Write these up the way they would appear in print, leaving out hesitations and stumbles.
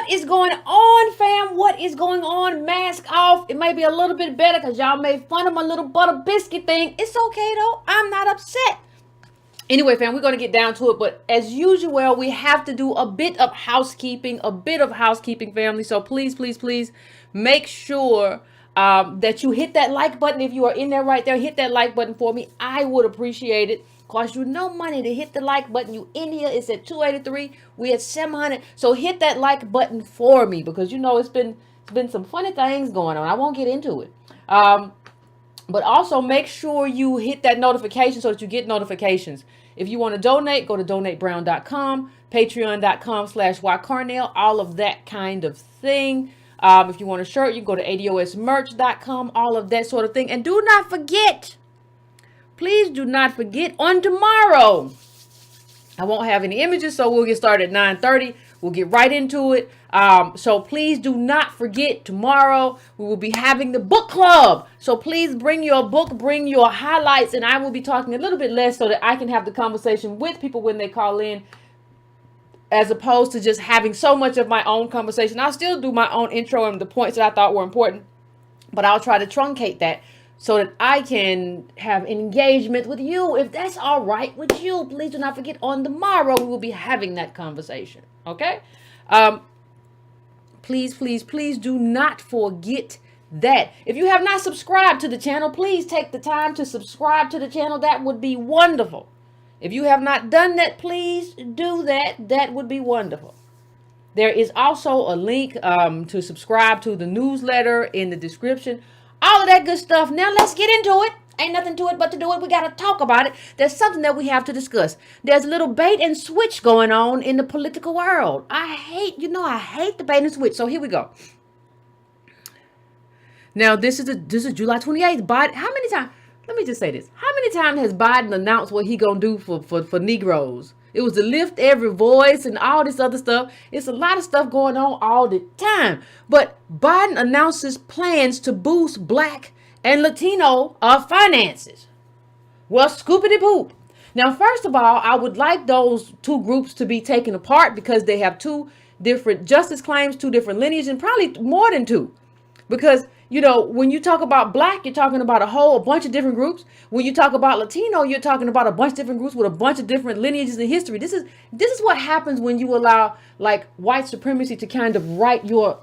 What is going on, fam? What is going on? Mask off. It may be a little bit better because y'all made fun of my little butter biscuit thing. It's okay though. I'm not upset. Anyway, fam, we're going to get down to it. But as usual, we have to do a bit of housekeeping, family. So please, please, please make sure that you hit that like button. If you are in there right there, hit that like button for me. I would appreciate it. Cost you no money to hit the like button. You in here, it's at 283. We at 700. So hit that like button for me because you know it's been some funny things going on. I won't get into it. But also make sure you hit that notification so that you get notifications. If you want to donate, go to donatebrown.com, patreon.com/ycarnell, all of that kind of thing. If you want a shirt, you can go to adosmerch.com, all of that sort of thing. And do not forget, please do not forget, on tomorrow, I won't have any images, so we'll get started at 9:30. We'll get right into it. So please do not forget, tomorrow we will be having the book club. So please bring your book, bring your highlights, and I will be talking a little bit less so that I can have the conversation with people when they call in, as opposed to just having so much of my own conversation. I'll still do my own intro and the points that I thought were important, but I'll try to truncate that so that I can have engagement with you. If that's all right with you, please do not forget, on tomorrow we will be having that conversation. Okay? Please, please, please do not forget that. If you have not subscribed to the channel, please take the time to subscribe to the channel. That would be wonderful. If you have not done that, please do that. That would be wonderful. There is also a link to subscribe to the newsletter in the description. All of that good stuff. Now let's get into it. Ain't nothing to it but to do it. We got to talk about it. There's something that we have to discuss. There's a little bait and switch going on in the political world. I hate the bait and switch. So here we go. Now this is July 28th. Biden, how many times? Let me just say this. How many times has Biden announced what he gonna do for Negroes? It was to lift every voice and all this other stuff. It's a lot of stuff going on all the time. But Biden announces plans to boost Black and Latino finances. Well, scoopity poop. Now, first of all, I would like those two groups to be taken apart because they have two different justice claims, two different lineages, and probably more than two. Because, when you talk about Black, you're talking about a bunch of different groups. When you talk about Latino, you're talking about a bunch of different groups with a bunch of different lineages and history. This is what happens when you allow like white supremacy to kind of write your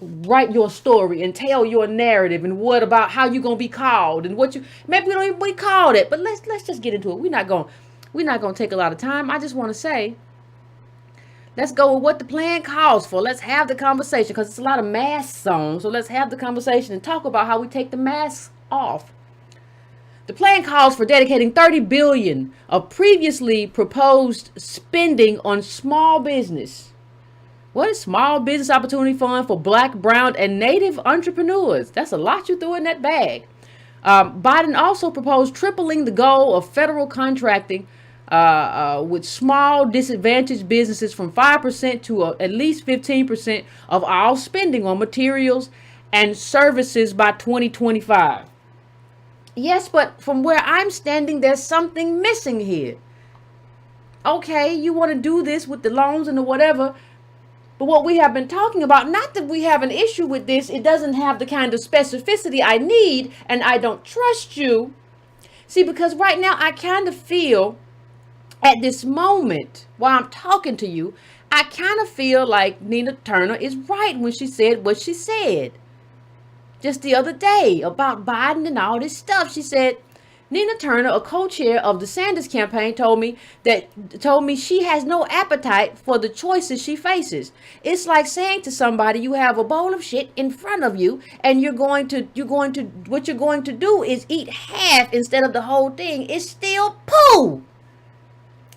story and tell your narrative and what about how you're gonna be called and what you maybe we don't even be called it. But let's just get into it. We're not gonna take a lot of time. I just want to say, let's go with what the plan calls for. Let's have the conversation because it's a lot of mask songs. So let's have the conversation and talk about how we take the masks off. The plan calls for dedicating $30 billion of previously proposed spending on small business. What is Small Business Opportunity Fund for Black, Brown, and Native entrepreneurs? That's a lot you threw in that bag. Biden also proposed tripling the goal of federal contracting with small disadvantaged businesses from 5% to at least 15% of all spending on materials and services by 2025. Yes, but from where I'm standing, there's something missing here. Okay, you want to do this with the loans and the whatever, but what we have been talking about, not that we have an issue with this, it doesn't have the kind of specificity I need, and I don't trust you. See, because right now I kind of feel at this moment while I'm talking to you, I kind of feel like Nina Turner is right when she said what she said. Just the other day about Biden and all this stuff. She said, Nina Turner, a co-chair of the Sanders campaign, told me she has no appetite for the choices she faces. It's like saying to somebody, you have a bowl of shit in front of you and what you're going to do is eat half instead of the whole thing. It's still poo.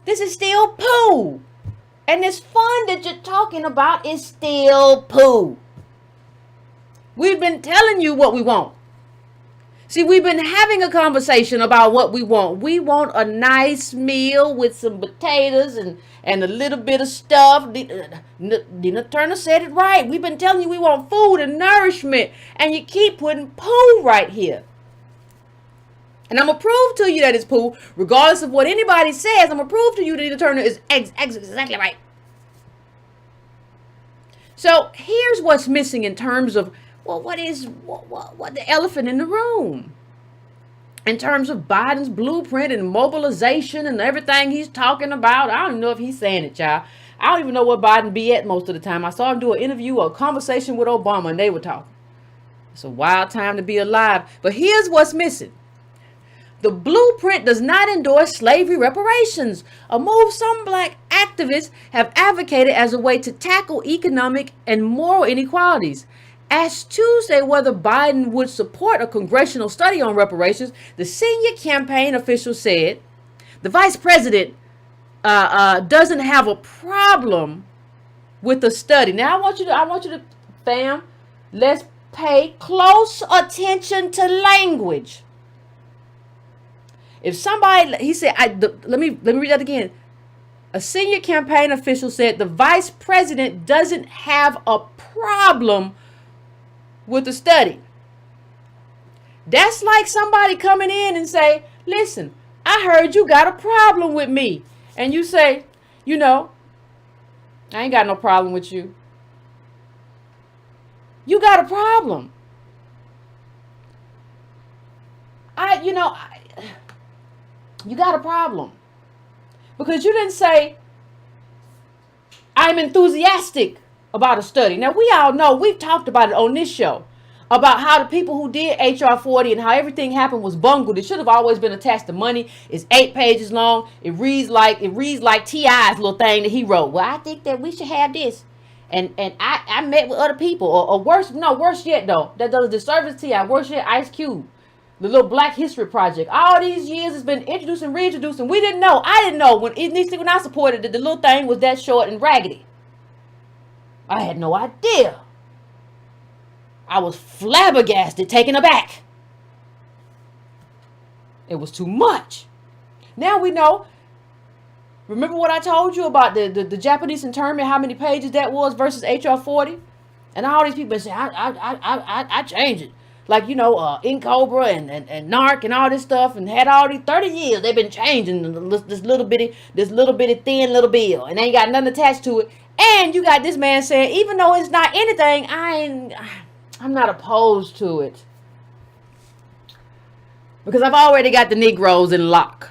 This is still poo. And this fun that you're talking about is still poo. We've been telling you what we want. See, we've been having a conversation about what we want. We want a nice meal with some potatoes and a little bit of stuff. Nina Turner said it right. We've been telling you we want food and nourishment, and you keep putting poo right here. And I'm going to prove to you that it's poo, regardless of what anybody says. I'm going to prove to you that Nina Turner is exactly right. So here's what's missing in terms of, well, what the elephant in the room? In terms of Biden's blueprint and mobilization and everything he's talking about. I don't even know if he's saying it, y'all. I don't even know where Biden be at most of the time. I saw him do an interview or a conversation with Obama and they were talking. It's a wild time to be alive. But here's what's missing. The blueprint does not endorse slavery reparations, a move some black activists have advocated as a way to tackle economic and moral inequalities. Asked Tuesday whether Biden would support a congressional study on reparations, the senior campaign official said the vice president doesn't have a problem with the study. Now I want you to, fam, let's pay close attention to language. If somebody, he said, let me read that again. A senior campaign official said the vice president doesn't have a problem with the study. That's like somebody coming in and say, listen, I heard you got a problem with me. And you say, I ain't got no problem with you. You got a problem. You got a problem. Because you didn't say, I'm enthusiastic about a study. Now, we all know, we've talked about it on this show, about how the people who did HR 40 and how everything happened was bungled. It should have always been attached to money. It's 8 pages long. It reads like T.I.'s little thing that he wrote. Well, I think that we should have this. And I met with other people, or worse yet though, that does a disservice to T.I., worse yet, Ice Cube. The little Black History Project. All these years it's been introduced and reintroduced, and we didn't know. I didn't know when I supported it, the little thing was that short and raggedy. I had no idea. I was flabbergasted, taken aback. It was too much. Now we know. Remember what I told you about the Japanese internment, how many pages that was versus HR 40? And all these people say, I changed it. Like, In Cobra and Narc and all this stuff, and had all these 30 years they've been changing this little bitty thin little bill, and they ain't got nothing attached to it. And you got this man saying, even though it's not anything, I'm not opposed to it. Because I've already got the Negroes in lock.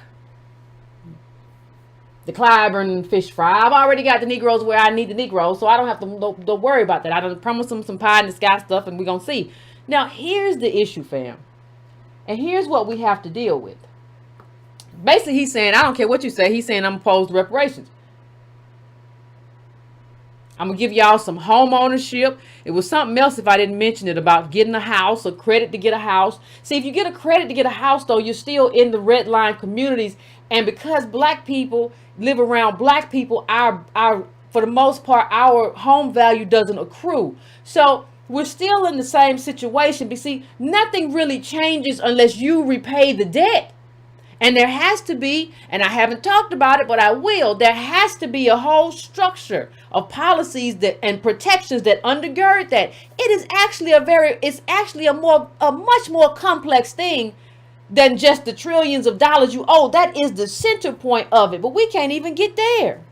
The Clyburn fish fry. I've already got the Negroes where I need the Negroes, so I don't have to don't worry about that. I done promised them some pie in the sky stuff, and we're going to see. Now, here's the issue, fam. And here's what we have to deal with. Basically, he's saying, I don't care what you say. He's saying I'm opposed to reparations. I'm going to give y'all some home ownership. It was something else if I didn't mention it about getting a house, a credit to get a house. See, if you get a credit to get a house, though, you're still in the red line communities. And because black people live around black people, our for the most part, our home value doesn't accrue. So we're still in the same situation. But see, nothing really changes unless you repay the debt. And there has to be, and I haven't talked about it, but I will, there has to be a whole structure of policies and protections that undergird that. It is actually a much more complex thing than just the trillions of dollars you owe. That is the center point of it. But we can't even get there.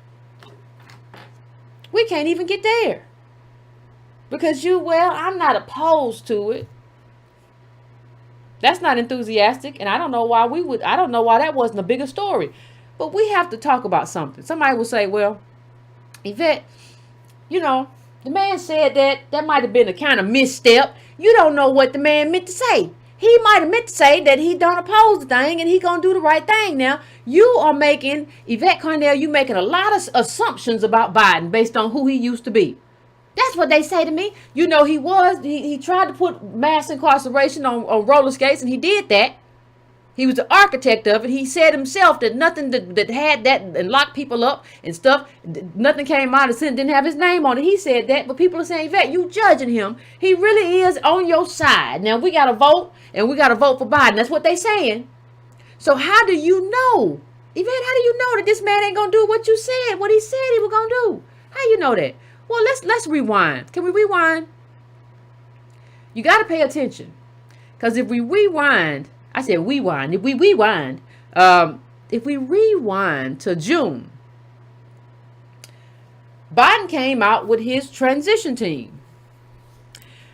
We can't even get there. Because I'm not opposed to it. That's not enthusiastic, and I don't know why that wasn't a bigger story. But we have to talk about something. Somebody will say, well, Yvette, the man said that might have been a kind of misstep. You don't know what the man meant to say. He might have meant to say that he don't oppose the thing and he gonna do the right thing. Now, you are making, Yvette Cornell, you making a lot of assumptions about Biden based on who he used to be. That's what they say to me. He tried to put mass incarceration on roller skates, and he did that. He was the architect of it. He said himself that nothing that had that and locked people up and stuff, nothing came out of sin, didn't have his name on it. He said that, but people are saying, Yvette, you judging him. He really is on your side. Now, we got to vote, and we got to vote for Biden. That's what they saying. So how do you know? Yvette, how do you know that this man ain't going to do what you said, what he said he was going to do? How you know that? Well, let's rewind. Can we rewind? You got to pay attention. Because if we rewind, I said rewind. If we rewind to June, Biden came out with his transition team.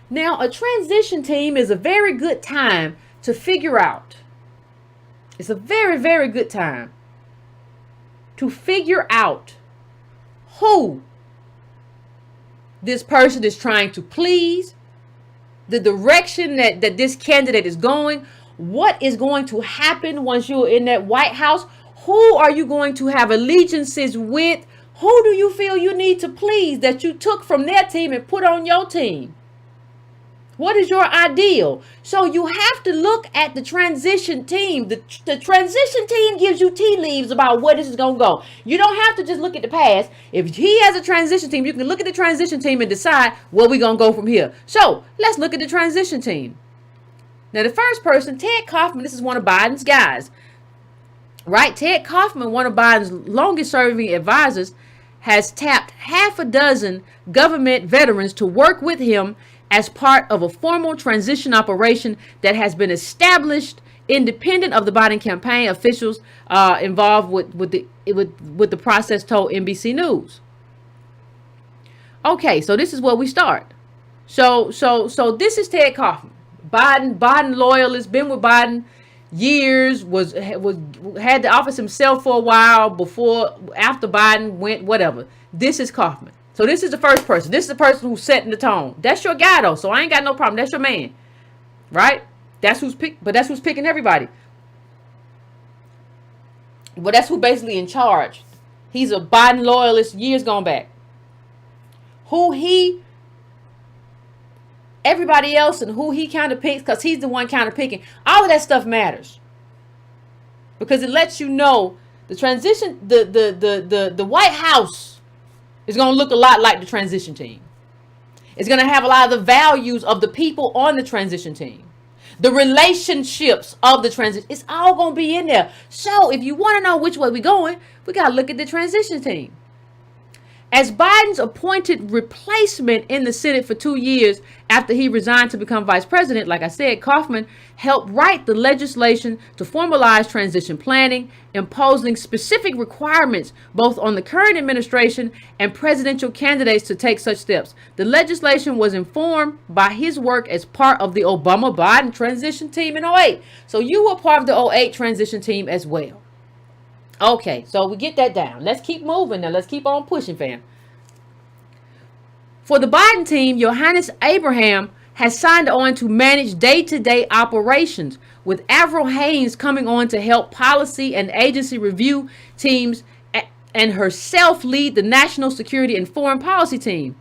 Now, a transition team is a very good time to figure out. It's a very, very good time to figure out who this person is trying to please, the direction that this candidate is going, what is going to happen once you're in that White House, who are you going to have allegiances with, who do you feel you need to please that you took from their team and put on your team? What is your ideal? So you have to look at the transition team. The transition team gives you tea leaves about where this is going to go. You don't have to just look at the past. If he has a transition team, you can look at the transition team and decide where we're going to go from here. So let's look at the transition team. Now, the first person, Ted Kaufman, this is one of Biden's guys, right? Ted Kaufman, one of Biden's longest serving advisors, has tapped half a dozen government veterans to work with him as part of a formal transition operation that has been established independent of the Biden campaign officials involved with the process, told NBC News. Okay, so this is where we start. So this is Ted Kaufman, Biden loyalist, been with Biden years, had the office himself for a while after Biden went, whatever. This is Kaufman. So this is the first person. This is the person who's setting the tone. That's your guy though, so I ain't got no problem. That's your man, right? That's who's picking everybody. But that's who basically in charge. He's a Biden loyalist, years gone back. Everybody else and who he kind of picks, because he's the one kind of picking. All of that stuff matters, because it lets you know the transition, the White House is going to look a lot like the transition team. It's going to have a lot of the values of the people on the transition team. The relationships of the transition. It's all going to be in there. So if you want to know which way we're going, we got to look at the transition team. As Biden's appointed replacement in the Senate for 2 years after he resigned to become vice president, like I said, Kaufman helped write the legislation to formalize transition planning, imposing specific requirements both on the current administration and presidential candidates to take such steps. The legislation was informed by his work as part of the Obama-Biden transition team in 2008. So you were part of the 2008 transition team as well. Okay, so we get that down. Let's keep moving now. Let's keep on pushing, fam. For the Biden team, Johannes Abraham has signed on to manage day-to-day operations, with Avril Haines coming on to help policy and agency review teams and herself lead the national security and foreign policy team.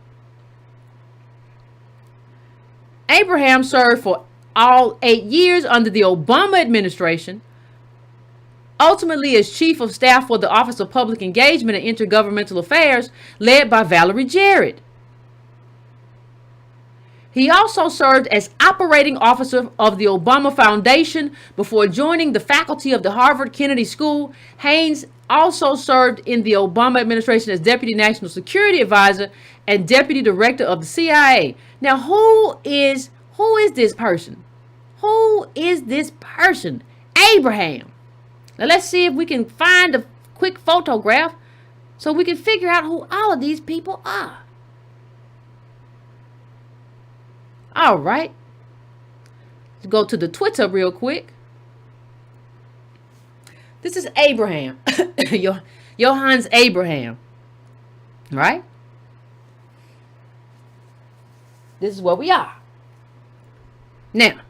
Abraham served for all 8 years under the Obama administration, ultimately as chief of staff for the Office of Public Engagement and Intergovernmental Affairs, led by Valerie Jarrett. He also served as operating officer of the Obama Foundation before joining the faculty of the Harvard Kennedy School. Haines also served in the Obama administration as Deputy National Security Advisor and Deputy Director of the CIA. Now, who is this person? Who is this person? Abraham. Now, let's see if we can find a quick photograph so we can figure out who all of these people are. All right. Let's go to the Twitter real quick. This is Abraham. Johannes Abraham. Right? This is where we are. Now,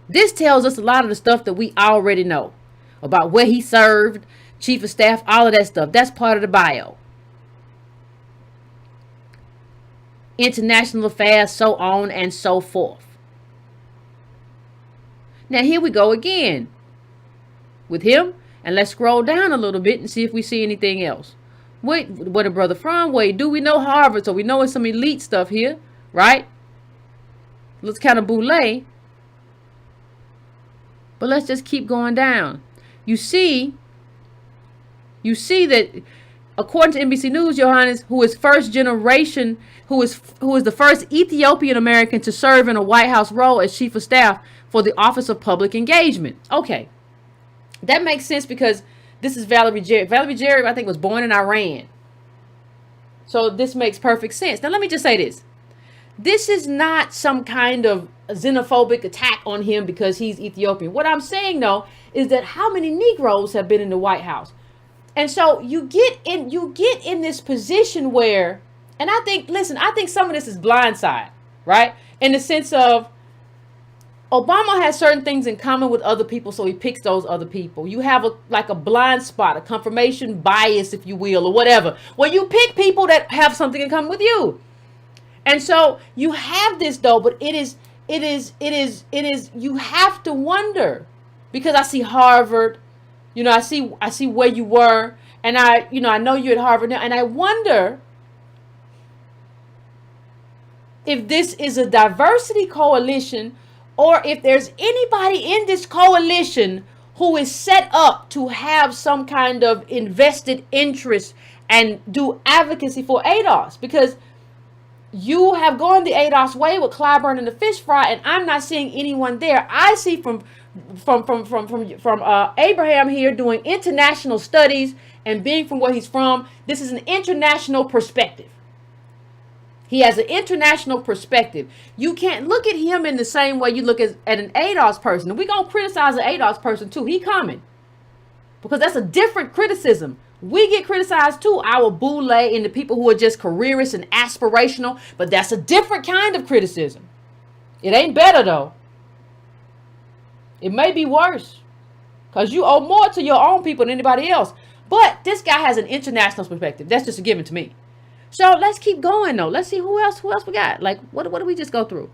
this tells us a lot of the stuff that we already know about where he served, chief of staff, all of that stuff. That's part of the bio. International affairs, so on and so forth. Now here we go again with him, and let's scroll down a little bit and see if we see anything else. Wait, where the brother from? Wait, do we know Harvard? So we know it's some elite stuff here, right? Looks kind of boule. But let's just keep going down. You see that according to NBC News, Johannes, who is first generation, who is the first Ethiopian American to serve in a White House role as chief of staff for the Office of Public Engagement. Okay, that makes sense because this is Valerie Jarrett. Valerie Jarrett, I think, was born in Iran. So this makes perfect sense. Now let me just say this. This is not some kind of xenophobic attack on him because he's Ethiopian. What I'm saying though is that how many Negroes have been in the White House? And so you get in this position where, and I think some of this is blindside, right? In the sense of Obama has certain things in common with other people, so he picks those other people. You have a blind spot, a confirmation bias, if you will, or whatever, where you pick people that have something in common with you. And so you have this though, but it is, you have to wonder, because I see Harvard, I see where you were, and I know you're at Harvard now, and I wonder if this is a diversity coalition, or if there's anybody in this coalition who is set up to have some kind of invested interest and do advocacy for ADOS, because you have gone the ADOS way with Clyburn and the fish fry, and I'm not seeing anyone there. I see from Abraham here doing international studies and being from where he's from. This is an international perspective. He has an international perspective. You can't look at him in the same way you look at an ADOS person. And we're going to criticize an ADOS person too. He coming. Because that's a different criticism. We get criticized too, our boule and the people who are just careerists and aspirational. But that's a different kind of criticism. It ain't better though. It may be worse. Because you owe more to your own people than anybody else. But this guy has an international perspective. That's just a given to me. So let's keep going though. Let's see who else we got. Like what did we just go through?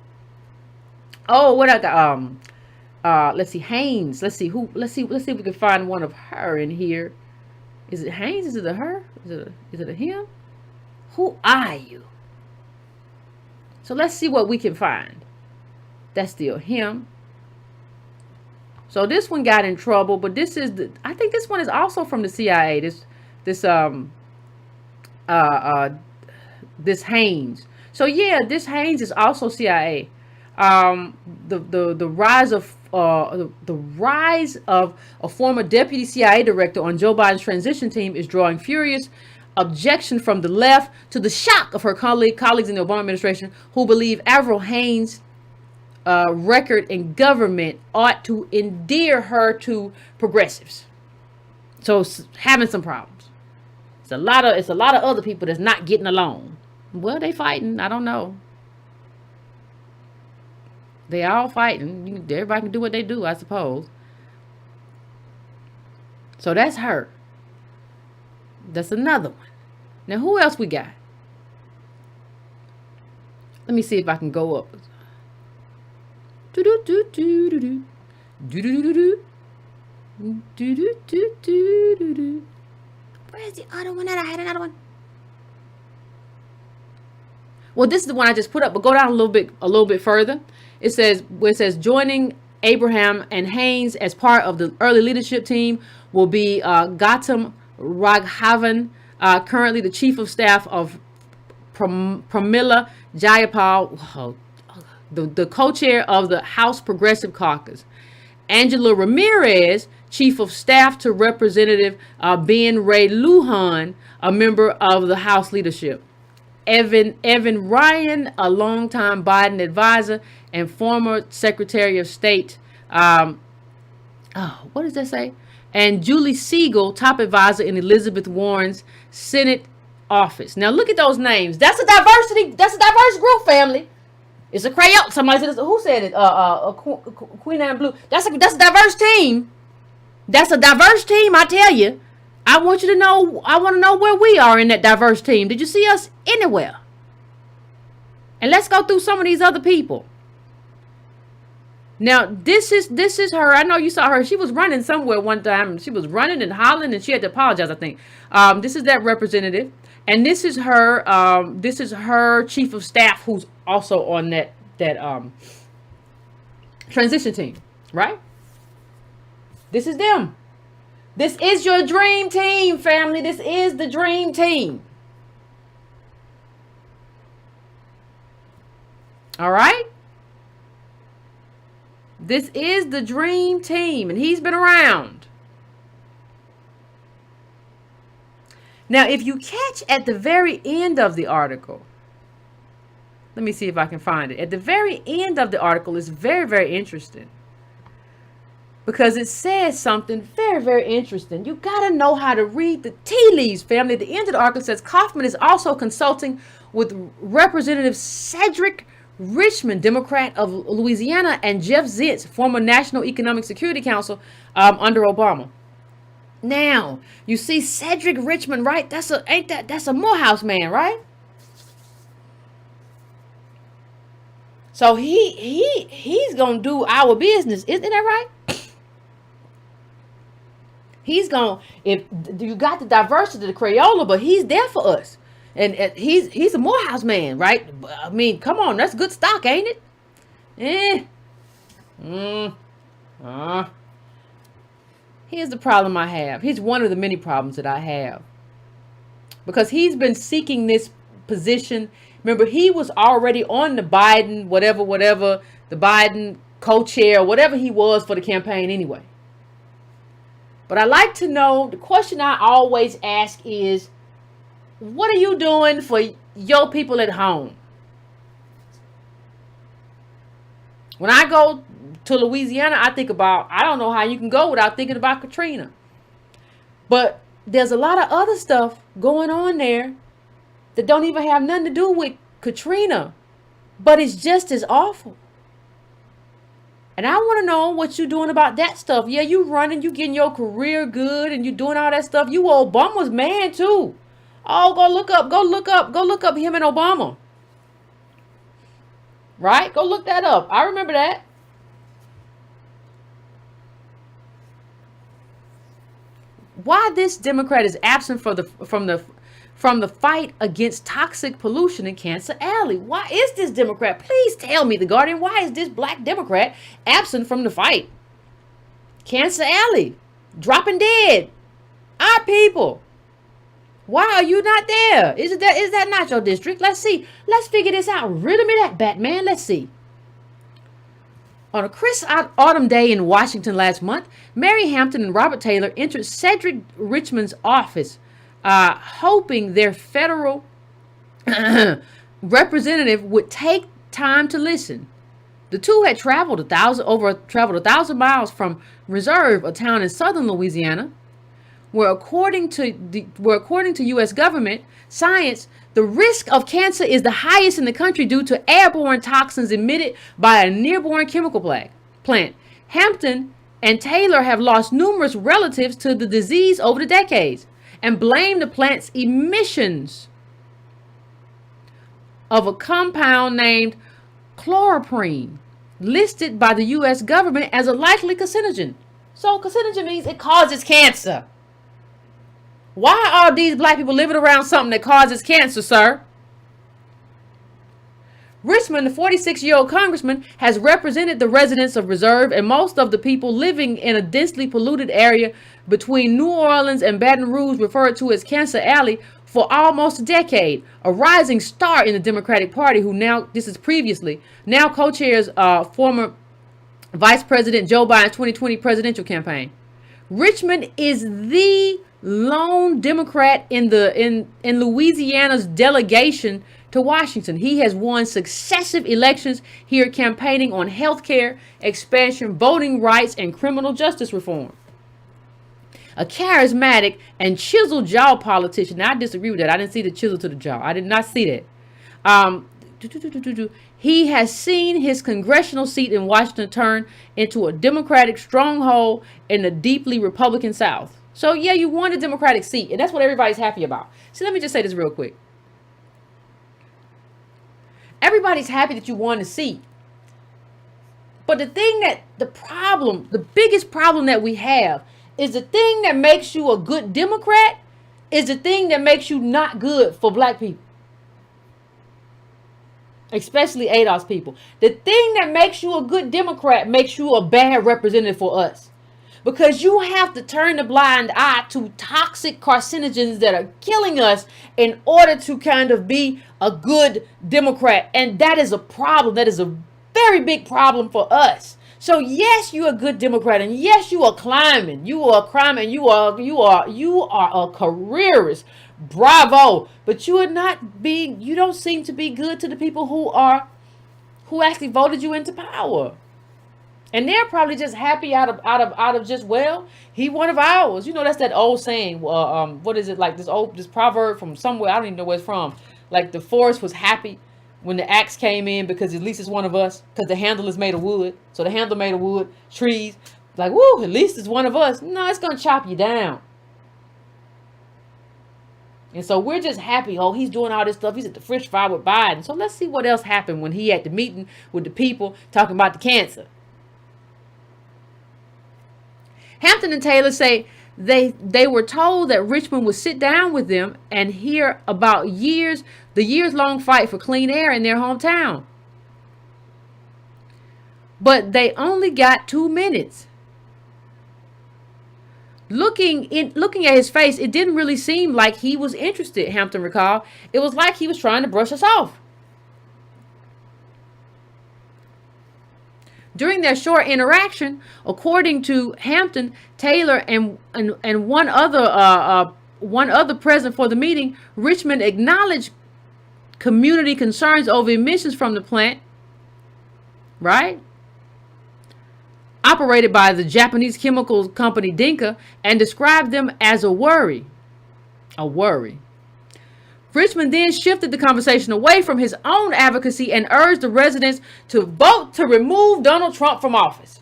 Oh, what I got? Let's see, Haynes. Let's see if we can find one of her in here. Is it Haynes? Is it a her? Is it a him? Who are you? So let's see what we can find. That's still him. So this one got in trouble, but I think this one is also from the CIA. This Haynes. So yeah, this Haynes is also CIA. The rise of a former deputy CIA director on Joe Biden's transition team is drawing furious objection from the left, to the shock of her colleagues in the Obama administration, who believe Avril Haines' record in government ought to endear her to progressives. So having some problems. It's a lot of other people that's not getting along. Well, they fighting. I don't know. They all fighting. Everybody can do what they do, I suppose. So that's her. That's another one. Now, who else we got? Let me see if I can go up. Where's the other one that I had another one? Well, this is the one I just put up, but go down a little bit further. It says joining Abraham and Haynes as part of the early leadership team will be Gautam Raghavan, currently the chief of staff of Pramila Jayapal, the co-chair of the House Progressive Caucus. Angela Ramirez, chief of staff to Representative Ben Ray Lujan, a member of the House leadership. Evan Ryan, a longtime Biden advisor and former Secretary of State. What does that say? And Julie Siegel, top advisor in Elizabeth Warren's Senate office. Now look at those names. That's a diverse group, family. It's a Creole. Somebody said, who said it? Queen Anne Blue. That's a diverse team. That's a diverse team, I tell you. I want to know where we are in that diverse team. Did you see us anywhere? And let's go through some of these other people. Now, this is her. I know you saw her. She was running somewhere one time. She was running and hollering, and she had to apologize, I think. This is that representative. And this is her. This is her chief of staff, who's also on that transition team, right? This is them. This is your dream team, family. This is the dream team. All right? This is the dream team, and he's been around. Now, if you catch at the very end of the article, let me see if I can find it. At the very end of the article is very, very interesting, because it says something very, very interesting. You got to know how to read the tea leaves, family. At the end of the article says Kaufman is also consulting with Representative Cedric Richmond, Democrat of Louisiana, and Jeff Zients, former National Economic Security Council under Obama. Now, you see Cedric Richmond, right? That's a Morehouse man, right? So he's gonna do our business, isn't that right? He's gonna, if you got the diversity of the Crayola, but he's there for us. And he's a Morehouse man, right? I mean, come on, that's good stock, ain't it? Here's the problem I have. Here's one of the many problems that I have. Because he's been seeking this position. Remember, he was already on the Biden, whatever, the Biden co-chair, whatever he was for the campaign anyway. But I like to know, the question I always ask is, what are you doing for your people at home? When I go to Louisiana, I think about, I don't know how you can go without thinking about Katrina. But there's a lot of other stuff going on there that don't even have nothing to do with Katrina, but it's just as awful. And I want to know what you're doing about that stuff. Yeah, you running, you getting your career good, and you doing all that stuff. You were Obama's man too. Oh, go look up him and Obama. Right? Go look that up. I remember that. Why this Democrat is absent from the fight against toxic pollution in Cancer Alley? Why is this Democrat? Please tell me, The Guardian, why is this black Democrat absent from the fight? Cancer Alley, dropping dead, our people. Why are you not there? Is that not your district? Let's see. Let's figure this out. Riddle me that, Batman. Let's see. On a crisp autumn day in Washington last month, Mary Hampton and Robert Taylor entered Cedric Richmond's office, hoping their federal representative would take time to listen. The two had traveled 1,000 miles from Reserve, a town in southern Louisiana, where according to U.S. government science, the risk of cancer is the highest in the country due to airborne toxins emitted by a nearby chemical plant. Hampton and Taylor have lost numerous relatives to the disease over the decades and blame the plant's emissions of a compound named chloroprene, listed by the U.S. government as a likely carcinogen. So carcinogen means it causes cancer. Why are these black people living around something that causes cancer, sir? Richmond, the 46-year-old congressman, has represented the residents of Reserve and most of the people living in a densely polluted area between New Orleans and Baton Rouge, referred to as Cancer Alley, for almost a decade. A rising star in the Democratic Party who now co-chairs former Vice President Joe Biden's 2020 presidential campaign. Richmond is the lone Democrat in Louisiana's delegation to Washington. He has won successive elections here, campaigning on health care expansion, voting rights, and criminal justice reform. A charismatic and chiseled jaw politician. Now, I disagree with that. I didn't see the chisel to the jaw. I did not see that. He has seen his congressional seat in Washington turn into a Democratic stronghold in the deeply Republican South. So, yeah, you won a Democratic seat, and that's what everybody's happy about. So let me just say this real quick. Everybody's happy that you won the seat. But the biggest problem that we have is the thing that makes you a good Democrat is the thing that makes you not good for black people. Especially ADOS people. The thing that makes you a good Democrat makes you a bad representative for us. Because you have to turn a blind eye to toxic carcinogens that are killing us in order to kind of be a good Democrat. And that is a problem. That is a very big problem for us. So yes, you're a good Democrat, and yes, you are climbing. You are climbing. You are a careerist, Bravo. But you don't seem to be good to the people who actually voted you into power. And they're probably just happy out of just, well, he one of ours. You know, that's that old saying. What is it, like this proverb from somewhere? I don't even know where it's from. Like the forest was happy when the axe came in because at least it's one of us. Because the handle is made of wood. So the handle made of wood, trees. Like, woo, at least it's one of us. No, it's gonna chop you down. And so we're just happy. Oh, he's doing all this stuff. He's at the frisch fire with Biden. So let's see what else happened when he at the meeting with the people talking about the cancer. Hampton and Taylor say they were told that Richmond would sit down with them and hear about the years-long fight for clean air in their hometown. But they only got 2 minutes. Looking at his face, it didn't really seem like he was interested, Hampton recalled. It was like he was trying to brush us off. During their short interaction, according to Hampton, Taylor and one other present for the meeting, Richmond acknowledged community concerns over emissions from the plant, right? Operated by the Japanese chemical company Dinka, and described them as a worry. A worry. Richmond then shifted the conversation away from his own advocacy and urged the residents to vote to remove Donald Trump from office.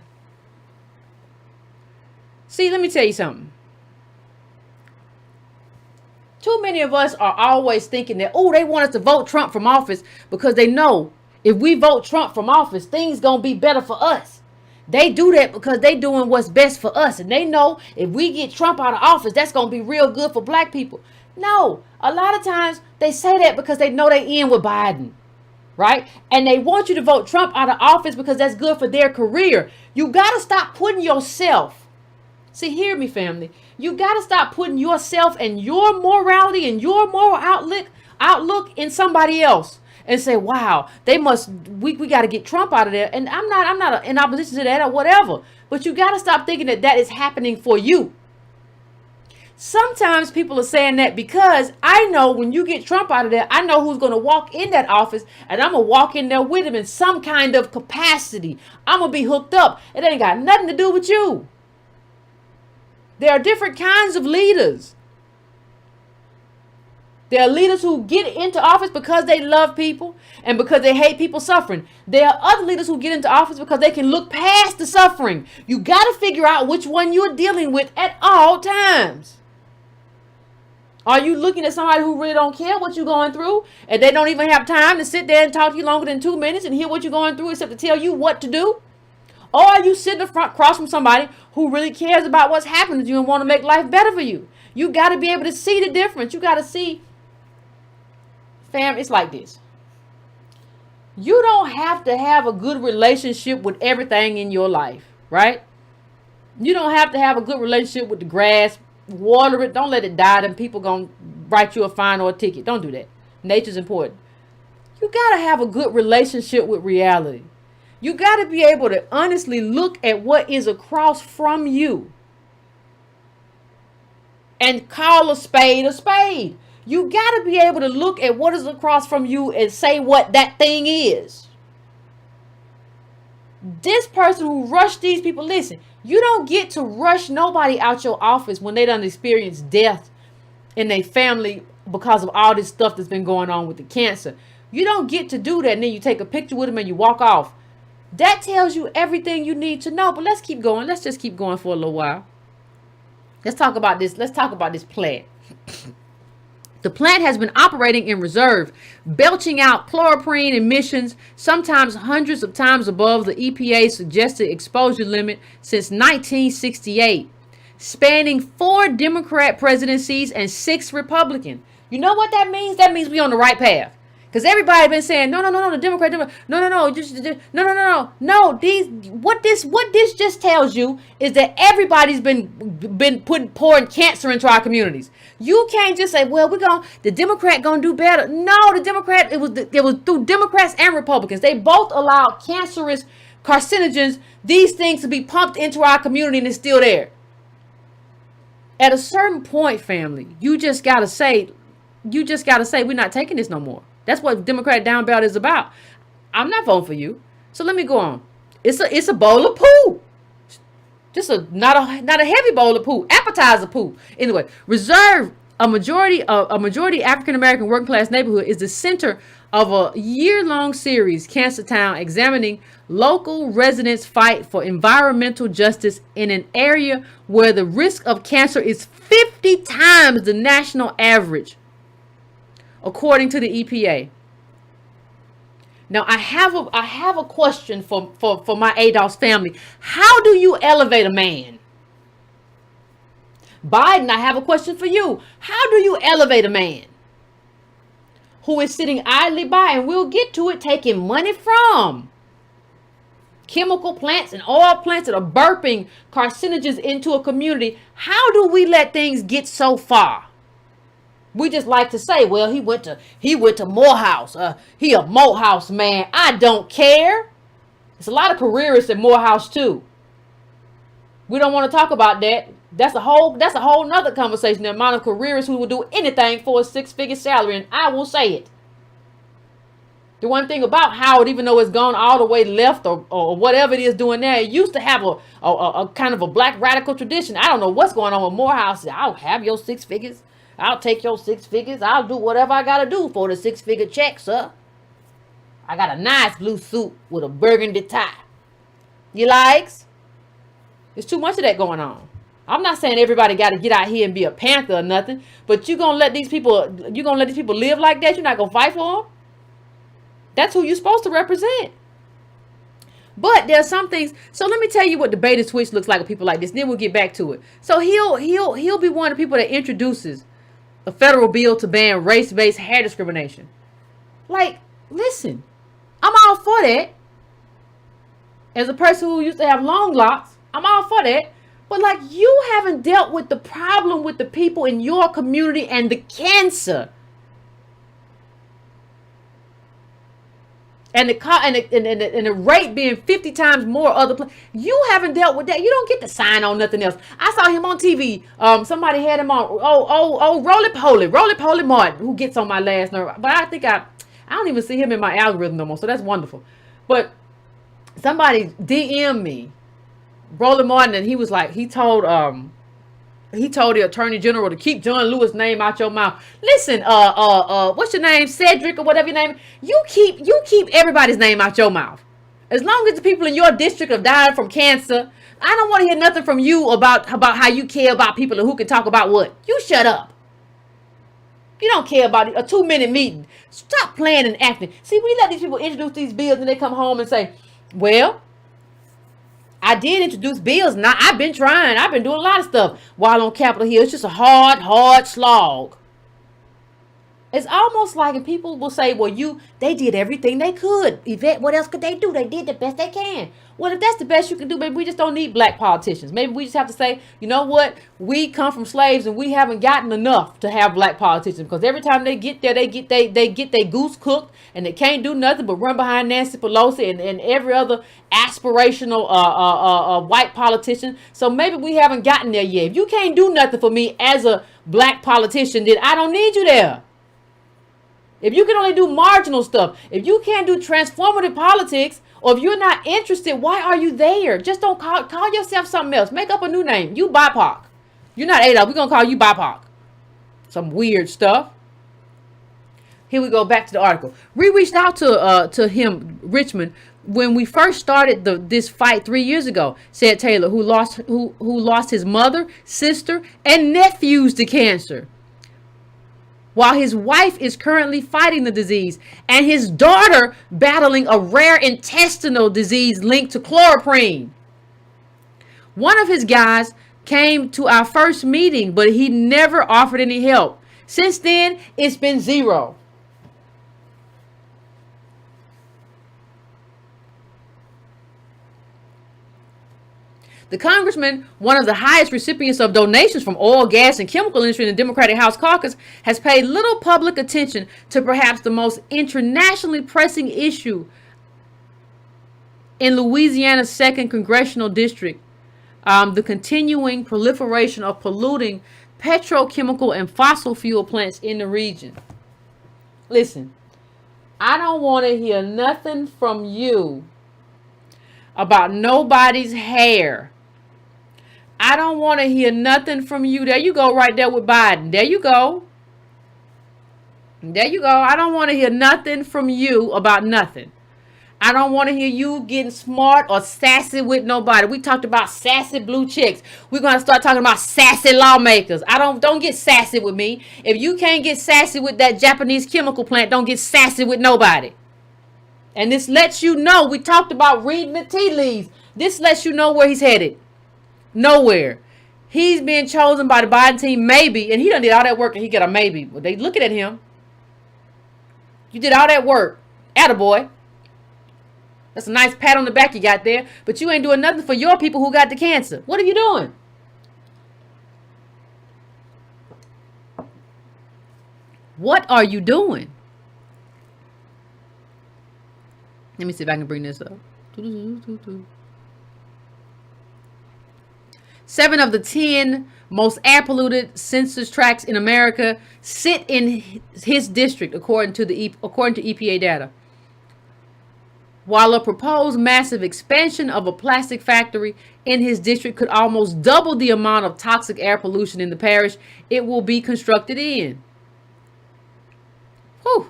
See, let me tell you something. Too many of us are always thinking that, oh, they want us to vote Trump from office because they know if we vote Trump from office, things gonna be better for us. They do that because they doing what's best for us. And they know if we get Trump out of office, that's going to be real good for black people. No, a lot of times they say that because they know they in with Biden, right? And they want you to vote Trump out of office because that's good for their career. You got to stop putting yourself. See, hear me, family. You got to stop putting yourself and your morality and your moral outlook in somebody else. And say, wow, we got to get Trump out of there. And I'm not in opposition to that or whatever. But you got to stop thinking that is happening for you. Sometimes people are saying that because I know when you get Trump out of there, I know who's going to walk in that office. And I'm going to walk in there with him in some kind of capacity. I'm going to be hooked up. It ain't got nothing to do with you. There are different kinds of leaders. There are leaders who get into office because they love people and because they hate people suffering. There are other leaders who get into office because they can look past the suffering. You got to figure out which one you're dealing with at all times. Are you looking at somebody who really don't care what you're going through and they don't even have time to sit there and talk to you longer than 2 minutes and hear what you're going through except to tell you what to do? Or are you sitting across from somebody who really cares about what's happening to you and want to make life better for you? You got to be able to see the difference. You got to see. Fam, it's like this. You don't have to have a good relationship with everything in your life, right? You don't have to have a good relationship with the grass. Water it. Don't let it die. Then people going to write you a fine or a ticket. Don't do that. Nature's important. You got to have a good relationship with reality. You got to be able to honestly look at what is across from you and call a spade a spade. You got to be able to look at what is across from you and say what that thing is. This person who rushed these people, listen, you don't get to rush nobody out your office when they done experienced death in their family because of all this stuff that's been going on with the cancer. You don't get to do that and then you take a picture with them and you walk off. That tells you everything you need to know. But let's keep going. Let's just keep going for a little while. Let's talk about this. Let's talk about this plant. The plant has been operating in reserve, belching out chloroprene emissions, sometimes hundreds of times above the EPA's suggested exposure limit since 1968, spanning 4 Democrat presidencies and 6 Republican. You know what that means? That means we're on the right path. Because everybody been saying, no, the Democrat, no, what this just tells you is that everybody's been pouring cancer into our communities. You can't just say, well, the Democrat gonna do better. No, the Democrat, it was through Democrats and Republicans. They both allowed cancerous carcinogens, these things to be pumped into our community, and it's still there. At a certain point, family, you just gotta say, you just got to say, we're not taking this no more. That's what Democratic down ballot is about. I'm not voting for you. So let me go on. It's a bowl of poo. Just not a heavy bowl of poo. Appetizer poo. Anyway, reserve a majority African American working class neighborhood is the center of a year-long series, Cancer Town, examining local residents' fight for environmental justice in an area where the risk of cancer is 50 times the national average, according to the EPA. Now, I have a question for my ADOS family. How do you elevate a man? Biden, I have a question for you. How do you elevate a man who is sitting idly by, and we'll get to it, taking money from chemical plants and oil plants that are burping carcinogens into a community? How do we let things get so far? We just like to say, well, he went to Morehouse. He a Morehouse man. I don't care. There's a lot of careerists at Morehouse too. We don't want to talk about that. That's a whole nother conversation. The amount of careerists who will do anything for a 6-figure salary, and I will say it. The one thing about Howard, even though it's gone all the way left or whatever it is doing there, it used to have a kind of a black radical tradition. I don't know what's going on with Morehouse. I'll have your 6 figures. I'll take your 6 figures. I'll do whatever I got to do for the 6-figure check, sir. I got a nice blue suit with a burgundy tie. You likes? There's too much of that going on. I'm not saying everybody got to get out here and be a panther or nothing, but you're going to let these people live like that? You're not going to fight for them? That's who you're supposed to represent. But there's some things. So let me tell you what the bait and switch looks like with people like this. Then we'll get back to it. So he'll be one of the people that introduces a federal bill to ban race-based hair discrimination. Like, listen, I'm all for that. As a person who used to have long locks, I'm all for that. But like, you haven't dealt with the problem with the people in your community and the cancer. And the rate being 50 times more other places. You haven't dealt with that. You don't get to sign on nothing else. I saw him on TV. Somebody had him on. Roly Poly Martin, who gets on my last nerve. But I think I don't even see him in my algorithm no more. So that's wonderful. But somebody DM'd me, Roly Martin, and he was like, he told the attorney general to keep John Lewis' name out your mouth. Listen, what's your name? Cedric or whatever your name. You keep everybody's name out your mouth. As long as the people in your district have died from cancer, I don't want to hear nothing from you about how you care about people and who can talk about what. You shut up. You don't care about a 2-minute meeting. Stop playing and acting. See, we let these people introduce these bills and they come home and say, well, I did introduce bills. Now I've been trying. I've been doing a lot of stuff while on Capitol Hill. It's just a hard slog. It's almost like if people will say, well, they did everything they could. Yvette, what else could they do? They did the best they can. Well, if that's the best you can do, maybe we just don't need black politicians. Maybe we just have to say, you know what? We come from slaves and we haven't gotten enough to have black politicians, because every time they get there, they get their goose cooked and they can't do nothing but run behind Nancy Pelosi and every other aspirational white politician. So maybe we haven't gotten there yet. If you can't do nothing for me as a black politician, then I don't need you there. If you can only do marginal stuff, if you can't do transformative politics, or if you're not interested, why are you there? Just don't call yourself something else. Make up a new name. You BIPOC. You're not ADOS. We're going to call you BIPOC. Some weird stuff. Here we go, back to the article. We reached out to him, Richmond, when we first started this fight 3 years ago, said Taylor, who lost his mother, sister, and nephews to cancer, while his wife is currently fighting the disease, and his daughter battling a rare intestinal disease linked to chloroprene. One of his guys came to our first meeting, but he never offered any help. Since then, it's been zero. The congressman, one of the highest recipients of donations from oil, gas, and chemical industry in the Democratic House caucus, has paid little public attention to perhaps the most internationally pressing issue in Louisiana's 2nd congressional district, the continuing proliferation of polluting petrochemical and fossil fuel plants in the region. Listen, I don't want to hear nothing from you about nobody's hair. I don't want to hear nothing from you. There you go, right there with Biden. There you go. There you go. I don't want to hear nothing from you about nothing. I don't want to hear you getting smart or sassy with nobody. We talked about sassy blue chicks. We're going to start talking about sassy lawmakers. Don't get sassy with me. If you can't get sassy with that Japanese chemical plant, don't get sassy with nobody. And this lets you know, we talked about reading the tea leaves. This lets you know where he's headed. Nowhere. He's being chosen by the Biden team, maybe, and he done did all that work and he got a maybe. But they looking at him. You did all that work. Attaboy. That's a nice pat on the back you got there. But you ain't doing nothing for your people who got the cancer. What are you doing? What are you doing? Let me see if I can bring this up. 7 of the 10 most air polluted census tracts in America sit in his district, according to EPA data. While a proposed massive expansion of a plastic factory in his district could almost double the amount of toxic air pollution in the parish it will be constructed in. Whew.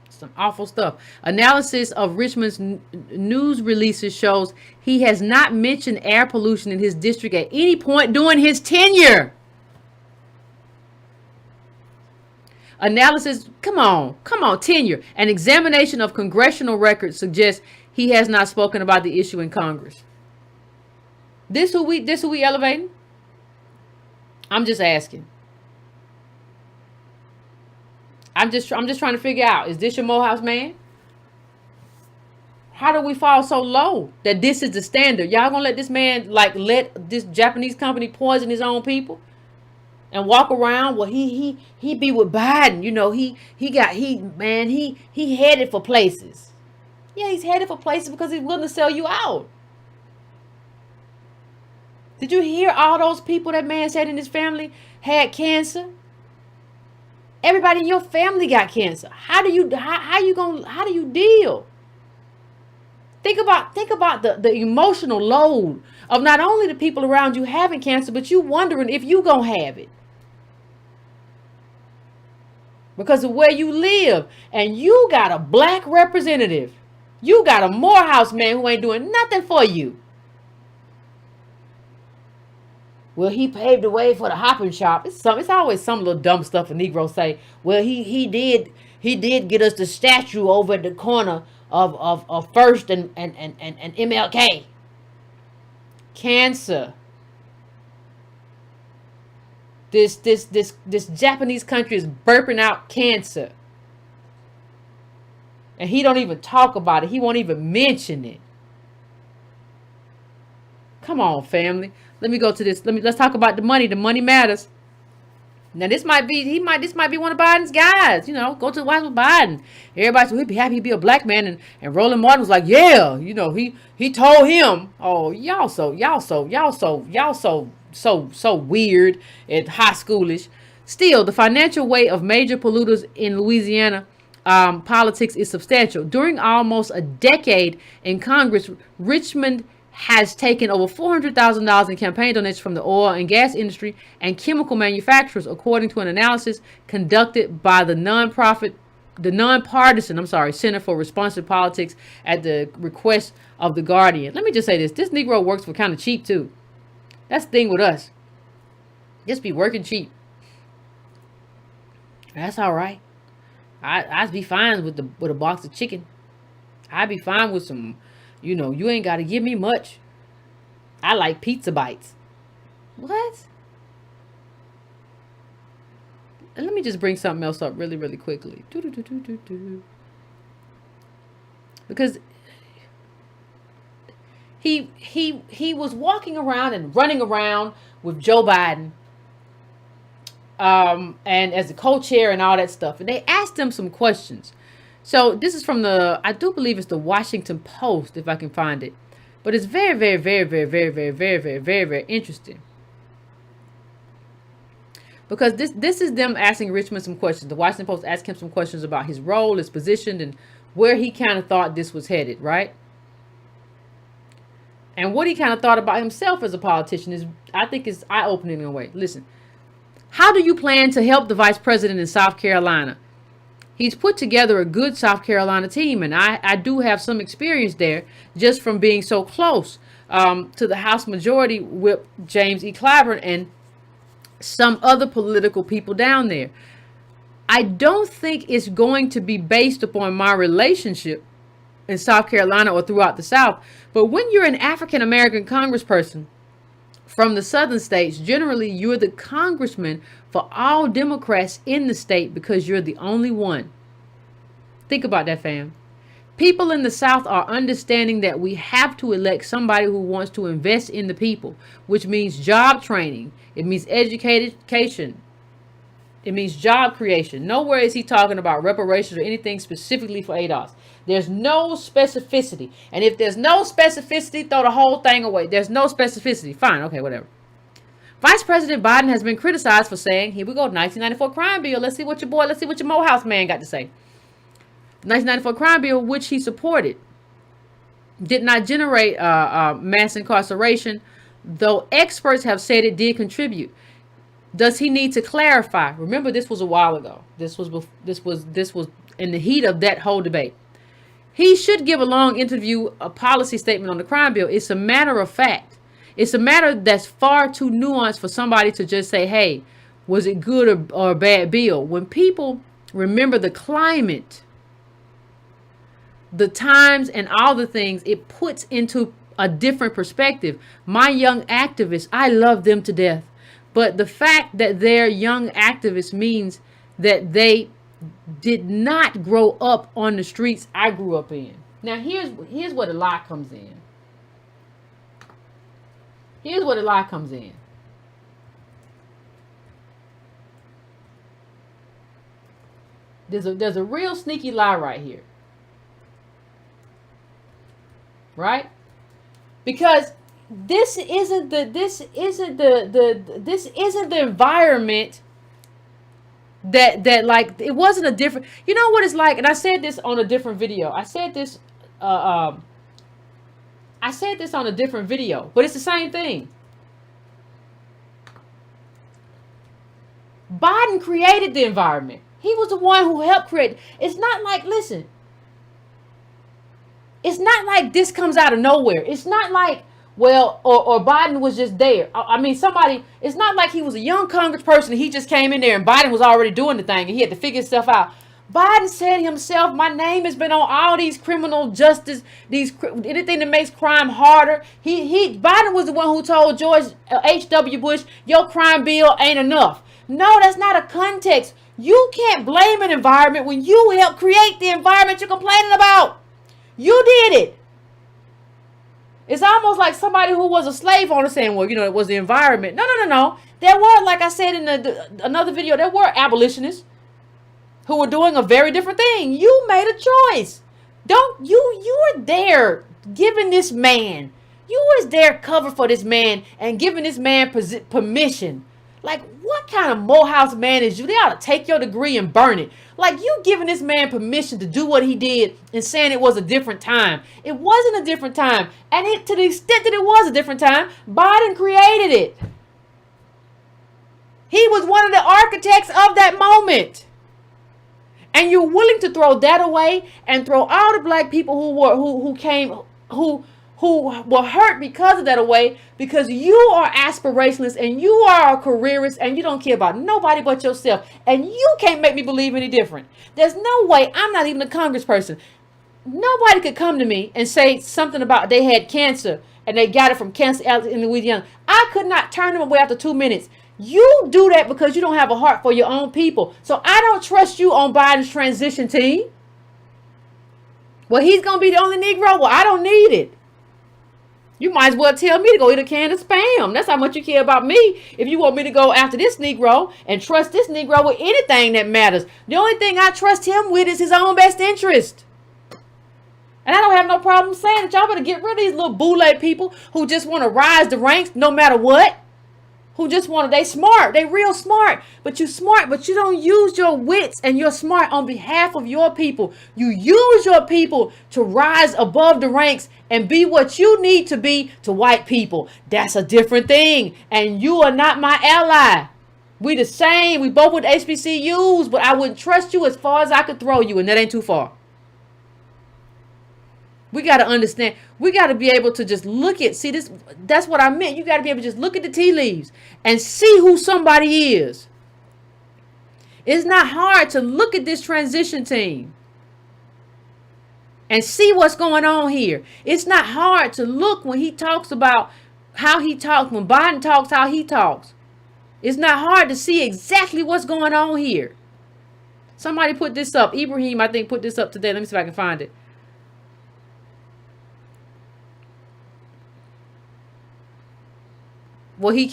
Some awful stuff. Analysis of Richmond's news releases shows he has not mentioned air pollution in his district at any point during his tenure. Analysis, come on, tenure. An examination of congressional records suggests he has not spoken about the issue in Congress. This who we elevating? I'm just asking. I'm just trying to figure out, is this your Morehouse man? How do we fall so low that this is the standard? Y'all gonna let this man let this Japanese company poison his own people? And walk around? Well, he be with Biden. You know, he headed for places. Yeah, he's headed for places because he's willing to sell you out. Did you hear all those people that man said in his family had cancer? Everybody in your family got cancer. How do you deal? Think about the emotional load of not only the people around you having cancer, but you wondering if you gonna have it. Because of where you live. And you got a black representative. You got a Morehouse man who ain't doing nothing for you. Well, he paved the way for the hopping shop. It's always some little dumb stuff a Negro say. Well, he did get us the statue over at the corner of First and MLK. Cancer. This Japanese country is burping out cancer. And he don't even talk about it. He won't even mention it. Come on, family. Let me go to this. Let's talk about the money. The money matters. Now this might be one of Biden's guys. You know, go to the White House with Biden. Everybody said he'd be happy he'd be a black man, and Roland Martin was like, yeah, you know, he told him, oh, y'all so weird and high schoolish. Still, the financial weight of major polluters in Louisiana politics is substantial. During almost a decade in Congress, Richmond has taken over $400,000 in campaign donations from the oil and gas industry and chemical manufacturers, according to an analysis conducted by the nonpartisan Center for Responsive Politics at the request of The Guardian. Let me just say this. This Negro works for kind of cheap, too. That's the thing with us. Just be working cheap. That's all right. I'd be fine with a box of chicken. I'd be fine with some... You know, you ain't got to give me much. I like pizza bites. What? And let me just bring something else up really, really quickly. Because he was walking around and running around with Joe Biden. And as the co-chair and all that stuff. And they asked him some questions. So this is from I do believe it's the Washington Post, if I can find it. But it's very, very, very, very, very, very, very, very, very, very interesting. Because this is them asking Richmond some questions. The Washington Post asked him some questions about his role, his position, and where he kind of thought this was headed, right? And what he kind of thought about himself as a politician is, I think, is eye-opening in a way. Listen, how do you plan to help the vice president in South Carolina? He's put together a good South Carolina team, and I do have some experience there just from being so close to the House Majority Whip James E. Clyburn and some other political people down there. I don't think it's going to be based upon my relationship in South Carolina or throughout the South. But when you're an African American congressperson from the southern states, generally you're the congressman for all Democrats in the state because you're the only one. Think about that, fam. People in the South are understanding that we have to elect somebody who wants to invest in the people, which means job training. It means education. It means job creation. Nowhere is he talking about reparations or anything specifically for ADOS. There's no specificity. And if there's no specificity, throw the whole thing away. There's no specificity. Fine. Okay, whatever. Vice President Biden has been criticized for saying, here we go, 1994 crime bill. Let's see what your Morehouse man got to say. 1994 crime bill, which he supported, did not generate mass incarceration, though experts have said it did contribute. Does he need to clarify? Remember, this was a while ago. This was in the heat of that whole debate. He should give a long interview, a policy statement on the crime bill. It's a matter of fact. It's a matter that's far too nuanced for somebody to just say, hey, was it good or a bad bill? When people remember the climate, the times and all the things, it puts into a different perspective. My young activists, I love them to death. But the fact that they're young activists means that they did not grow up on the streets I grew up in. Now, here's where the lie comes in. Here's where the lie comes in. There's a real sneaky lie right here. Right? Because this isn't the environment that like, it wasn't a different, you know what it's like, and I said this on a different video. I said this on a different video, but it's the same thing. Biden created the environment. He was the one who helped create. It's not like, listen, it's not like this comes out of nowhere. It's not like, well, or Biden was just there. I mean, somebody, it's not like he was a young congressperson and he just came in there and Biden was already doing the thing and he had to figure stuff out. Biden said himself, my name has been on all these criminal justice, anything that makes crime harder. Biden was the one who told George H.W. Bush, your crime bill ain't enough. No, that's not a context. You can't blame an environment when you helped create the environment you're complaining about. You did it. It's almost like somebody who was a slave owner saying, well, it was the environment. No. There were, like I said in another video, there were abolitionists who were doing a very different thing. You made a choice. You were there giving this man, you was there cover for this man and giving this man permission. Like, what kind of Morehouse man is you? They ought to take your degree and burn it. Like, you giving this man permission to do what he did and saying it was a different time. It wasn't a different time. And to the extent that it was a different time, Biden created it. He was one of the architects of that moment. And you're willing to throw that away and throw all the black people who were hurt because of that away, because you are aspirationalist and you are a careerist and you don't care about nobody but yourself. And you can't make me believe any different. There's no way. I'm not even a congressperson. Nobody could come to me and say something about they had cancer and they got it from cancer in Louisiana. I could not turn them away after 2 minutes. You do that because you don't have a heart for your own people. So I don't trust you on Biden's transition team. Well, he's going to be the only Negro. Well, I don't need it. You might as well tell me to go eat a can of Spam. That's how much you care about me. If you want me to go after this Negro and trust this Negro with anything that matters. The only thing I trust him with is his own best interest. And I don't have no problem saying that y'all better get rid of these little boule people who just want to rise the ranks no matter what. who just want to, they smart, they real smart, but you smart, but you don't use your wits and you're smart on behalf of your people. You use your people to rise above the ranks and be what you need to be to white people. That's a different thing. And you are not my ally. We the same. We both with HBCUs, but I wouldn't trust you as far as I could throw you, and that ain't too far. We got to understand. We got to be able to just look at, see this, that's what I meant. You got to be able to just look at the tea leaves and see who somebody is. It's not hard to look at this transition team and see what's going on here. It's not hard to look when he talks about how he talks, when Biden talks, how he talks. It's not hard to see exactly what's going on here. Somebody put this up. Ibrahim, I think, put this up today. Let me see if I can find it. Well, he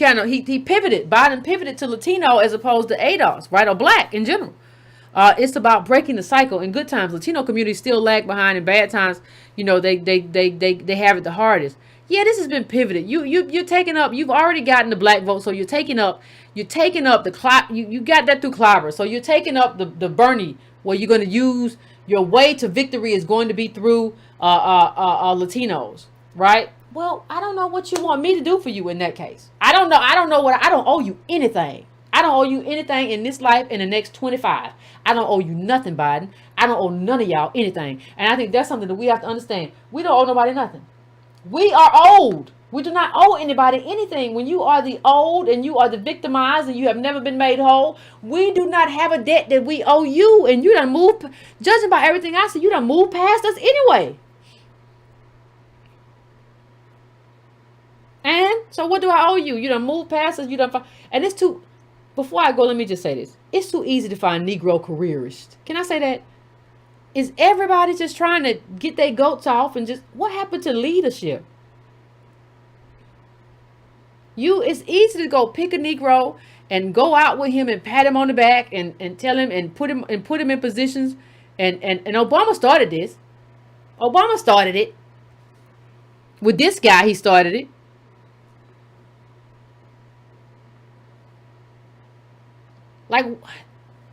pivoted. Biden pivoted to Latino as opposed to ADOS, right? Or black in general. It's about breaking the cycle. In good times, Latino communities still lag behind. In bad times, they have it the hardest. Yeah, this has been pivoted. You're taking up. You've already gotten the black vote, so you're taking up the you got that through clobber. So you're taking up the Bernie, where you're going to use your way to victory is going to be through Latinos, right? Well, I don't know what you want me to do for you in that case. I don't know. I don't owe you anything. I don't owe you anything in this life in the next 25. I don't owe you nothing, Biden. I don't owe none of y'all anything. And I think that's something that we have to understand. We don't owe nobody nothing. We are old. We do not owe anybody anything. When you are the old and you are the victimized and you have never been made whole, we do not have a debt that we owe you. And you done moved, judging by everything I see, you done moved past us anyway. And so what do I owe you? You done moved past us. You done, and it's too, before I go, let me just say this. It's too easy to find Negro careerists. Can I say that? Is everybody just trying to get their goats off and just, what happened to leadership? It's easy to go pick a Negro and go out with him and pat him on the back and tell him and put him in positions. And Obama started this. Obama started it. With this guy, he started it. Like,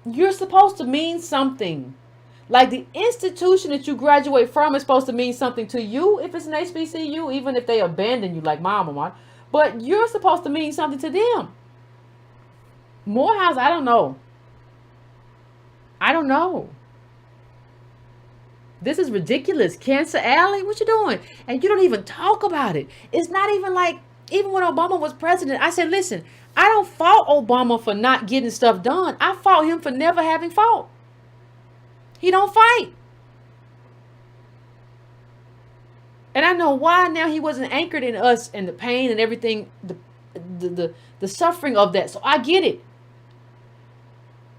you're supposed to mean something. Like, the institution that you graduate from is supposed to mean something to you if it's an HBCU, even if they abandon you like mama. But you're supposed to mean something to them. Morehouse, I don't know. This is ridiculous. Cancer Alley, what you doing? And you don't even talk about it. It's not even like, even when Obama was president, I said, listen, I don't fault Obama for not getting stuff done. I fault him for never having fault. He don't fight. And I know why now. He wasn't anchored in us and the pain and everything, the suffering of that. So I get it.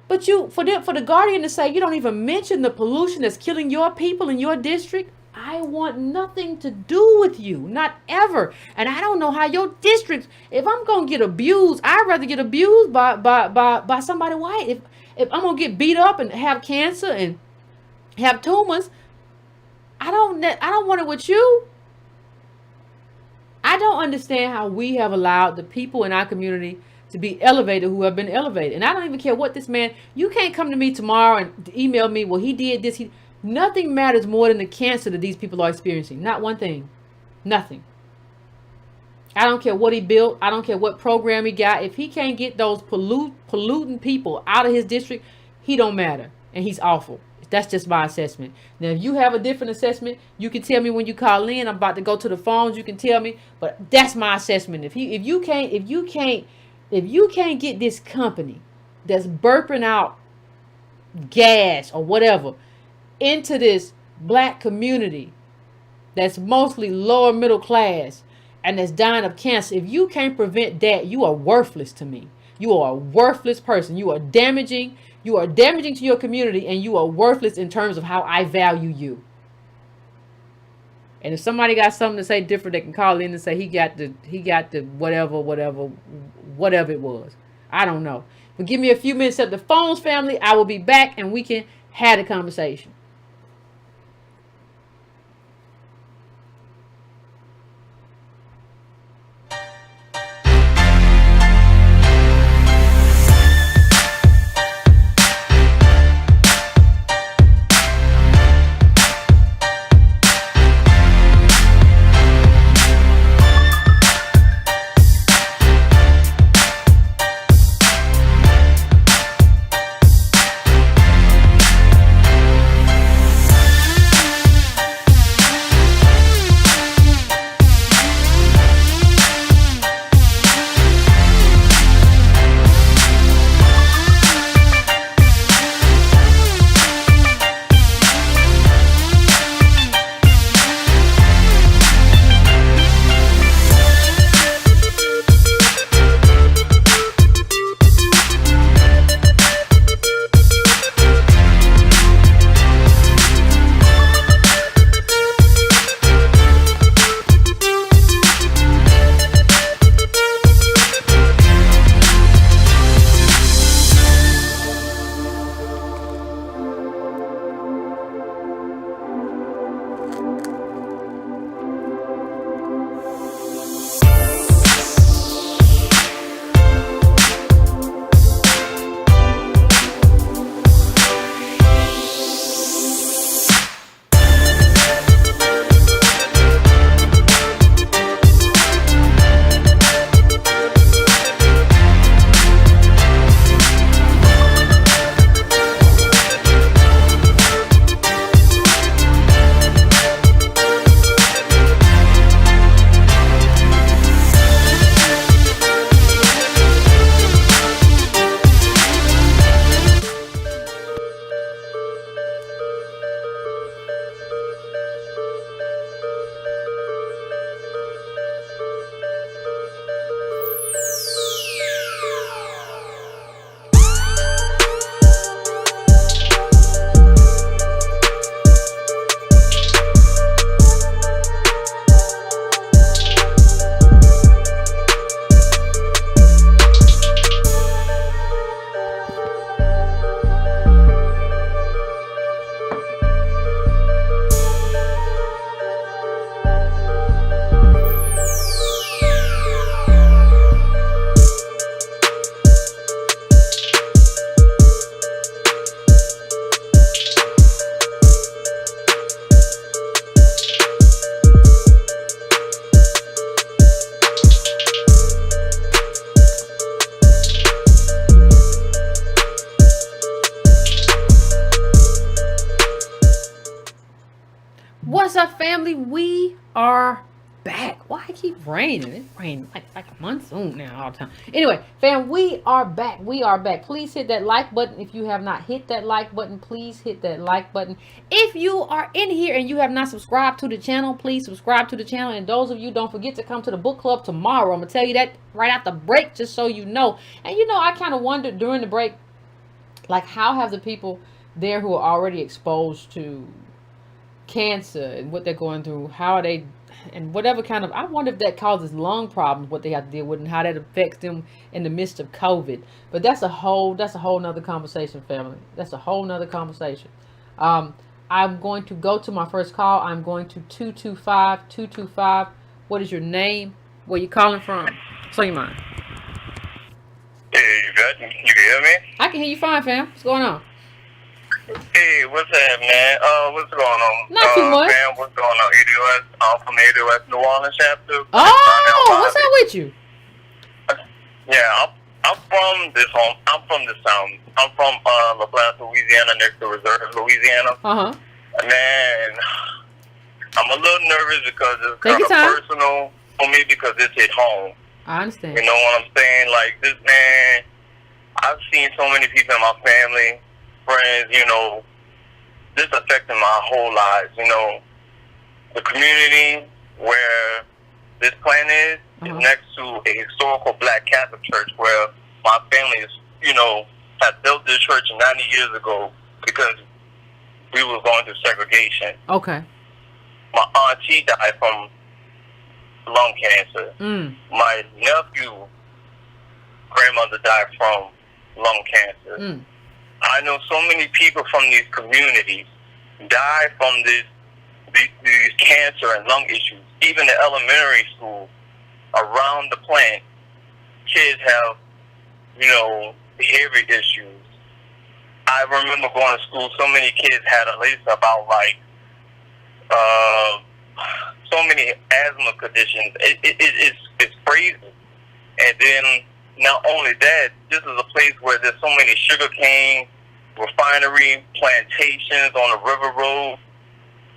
But for the Guardian to say you don't even mention the pollution that's killing your people in your district, I want nothing to do with you, not ever. And I don't know how your districts. If I'm gonna get abused, I'd rather get abused by somebody white. If I'm gonna get beat up and have cancer and have tumors, I don't want it with you. I don't understand how we have allowed the people in our community to be elevated who have been elevated. And I don't even care what this man. You can't come to me tomorrow and email me, well, he did this. Nothing matters more than the cancer that these people are experiencing. Not one thing. Nothing. I don't care what he built. I don't care what program he got. If he can't get those polluting people out of his district, he don't matter. And he's awful. That's just my assessment. Now, if you have a different assessment, you can tell me when you call in. I'm about to go to the phones. You can tell me. But that's my assessment. If you can't get this company that's burping out gas or whatever into this black community that's mostly lower middle class and that's dying of cancer, if you can't prevent that, you are worthless to me. You are a worthless person. You are damaging to your community, and you are worthless in terms of how I value you. And if somebody got something to say different, they can call in and say he got the whatever it was. I don't know. But give me a few minutes at the phones, family. I will be back and we can have a conversation. What's up, family? We are back. Why it keep raining? It rain like a monsoon now all the time. Anyway, fam, we are back. We are back. Please hit that like button if you have not hit that like button. Please hit that like button. If you are in here and you have not subscribed to the channel, please subscribe to the channel. And those of you, don't forget to come to the book club tomorrow. I'm gonna tell you that right after the break, just so you know. And I kind of wondered during the break, like, how have the people there who are already exposed to cancer and what they're going through, how are they, and whatever kind of, I wonder if that causes lung problems, what they have to deal with, and how that affects them in the midst of COVID. But that's a whole nother conversation, family. That's a whole nother conversation. I'm going to go to my first call. I'm going to 225. What is your name? Where you calling from? What's on your mind? Hey, Yvette, you can hear me? I can hear you fine, fam. What's going on? Hey, what's up, man? What's going on? Not too much. Man, what's going on? ADOS, I'm from ADOS New Orleans chapter. Oh, what's up with you? Yeah, I'm from this home. I'm from this town. I'm from La Place, Louisiana, next to Reserve, Louisiana. Man, I'm a little nervous because it's kind of personal for me because it's at home. I understand. You know what I'm saying? Like, this man, I've seen so many people in my family, friends, this affecting my whole lives, The community where this plant is next to a historical black Catholic church where my family is, had built this church 90 years ago because we were going through segregation. Okay. My auntie died from lung cancer. My nephew, grandmother died from lung cancer. I know so many people from these communities die from these cancer and lung issues. Even the elementary school around the plant, kids have, behavior issues. I remember going to school, so many kids had at least about so many asthma conditions. It's crazy. And then not only that, this is a place where there's so many sugarcane refinery plantations on the river road